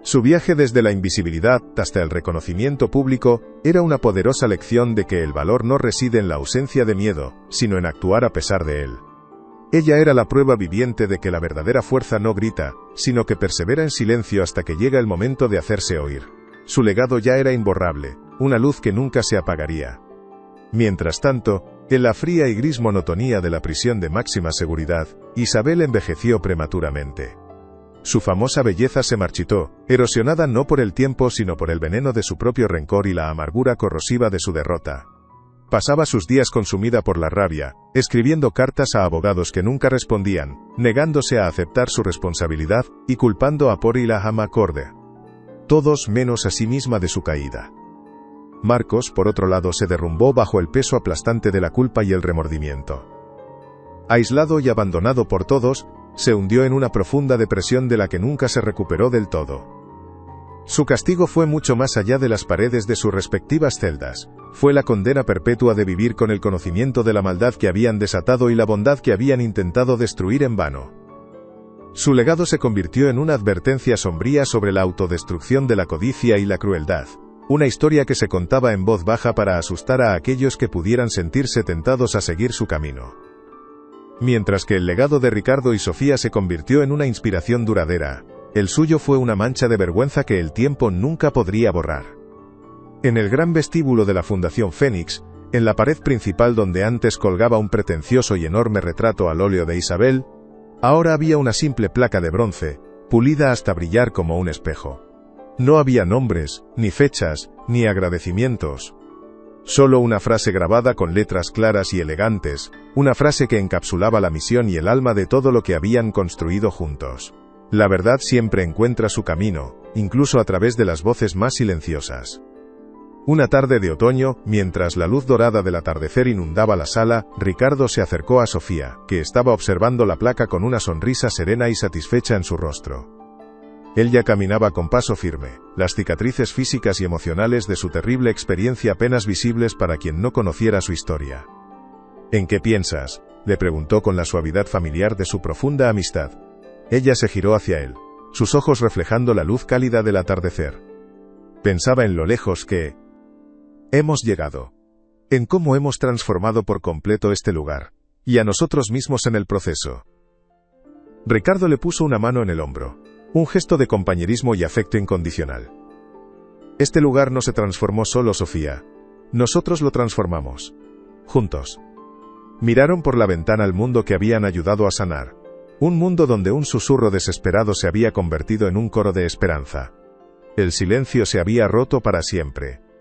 Su viaje desde la invisibilidad hasta el reconocimiento público era una poderosa lección de que el valor no reside en la ausencia de miedo, sino en actuar a pesar de él. Ella era la prueba viviente de que la verdadera fuerza no grita, sino que persevera en silencio hasta que llega el momento de hacerse oír. Su legado ya era imborrable, una luz que nunca se apagaría. Mientras tanto, en la fría y gris monotonía de la prisión de máxima seguridad, Isabel envejeció prematuramente. Su famosa belleza se marchitó, erosionada no por el tiempo sino por el veneno de su propio rencor y la amargura corrosiva de su derrota. Pasaba sus días consumida por la rabia, escribiendo cartas a abogados que nunca respondían, negándose a aceptar su responsabilidad, y culpando a Por y la Hamacorde. Todos menos a sí misma de su caída. Marcos, por otro lado, se derrumbó bajo el peso aplastante de la culpa y el remordimiento. Aislado y abandonado por todos, se hundió en una profunda depresión de la que nunca se recuperó del todo. Su castigo fue mucho más allá de las paredes de sus respectivas celdas. Fue la condena perpetua de vivir con el conocimiento de la maldad que habían desatado y la bondad que habían intentado destruir en vano. Su legado se convirtió en una advertencia sombría sobre la autodestrucción de la codicia y la crueldad. Una historia que se contaba en voz baja para asustar a aquellos que pudieran sentirse tentados a seguir su camino. Mientras que el legado de Ricardo y Sofía se convirtió en una inspiración duradera, el suyo fue una mancha de vergüenza que el tiempo nunca podría borrar. En el gran vestíbulo de la Fundación Fénix, en la pared principal donde antes colgaba un pretencioso y enorme retrato al óleo de Isabel, ahora había una simple placa de bronce, pulida hasta brillar como un espejo. No había nombres, ni fechas, ni agradecimientos. Solo una frase grabada con letras claras y elegantes, una frase que encapsulaba la misión y el alma de todo lo que habían construido juntos. La verdad siempre encuentra su camino, incluso a través de las voces más silenciosas. Una tarde de otoño, mientras la luz dorada del atardecer inundaba la sala, Ricardo se acercó a Sofía, que estaba observando la placa con una sonrisa serena y satisfecha en su rostro. Él ya caminaba con paso firme, las cicatrices físicas y emocionales de su terrible experiencia apenas visibles para quien no conociera su historia. ¿En qué piensas?, le preguntó con la suavidad familiar de su profunda amistad. Ella se giró hacia él, sus ojos reflejando la luz cálida del atardecer. Pensaba en lo lejos que hemos llegado, en cómo hemos transformado por completo este lugar, y a nosotros mismos en el proceso. Ricardo le puso una mano en el hombro, un gesto de compañerismo y afecto incondicional. Este lugar no se transformó solo, Sofía. Nosotros lo transformamos. Juntos. Miraron por la ventana al mundo que habían ayudado a sanar. Un mundo donde un susurro desesperado se había convertido en un coro de esperanza. El silencio se había roto para siempre.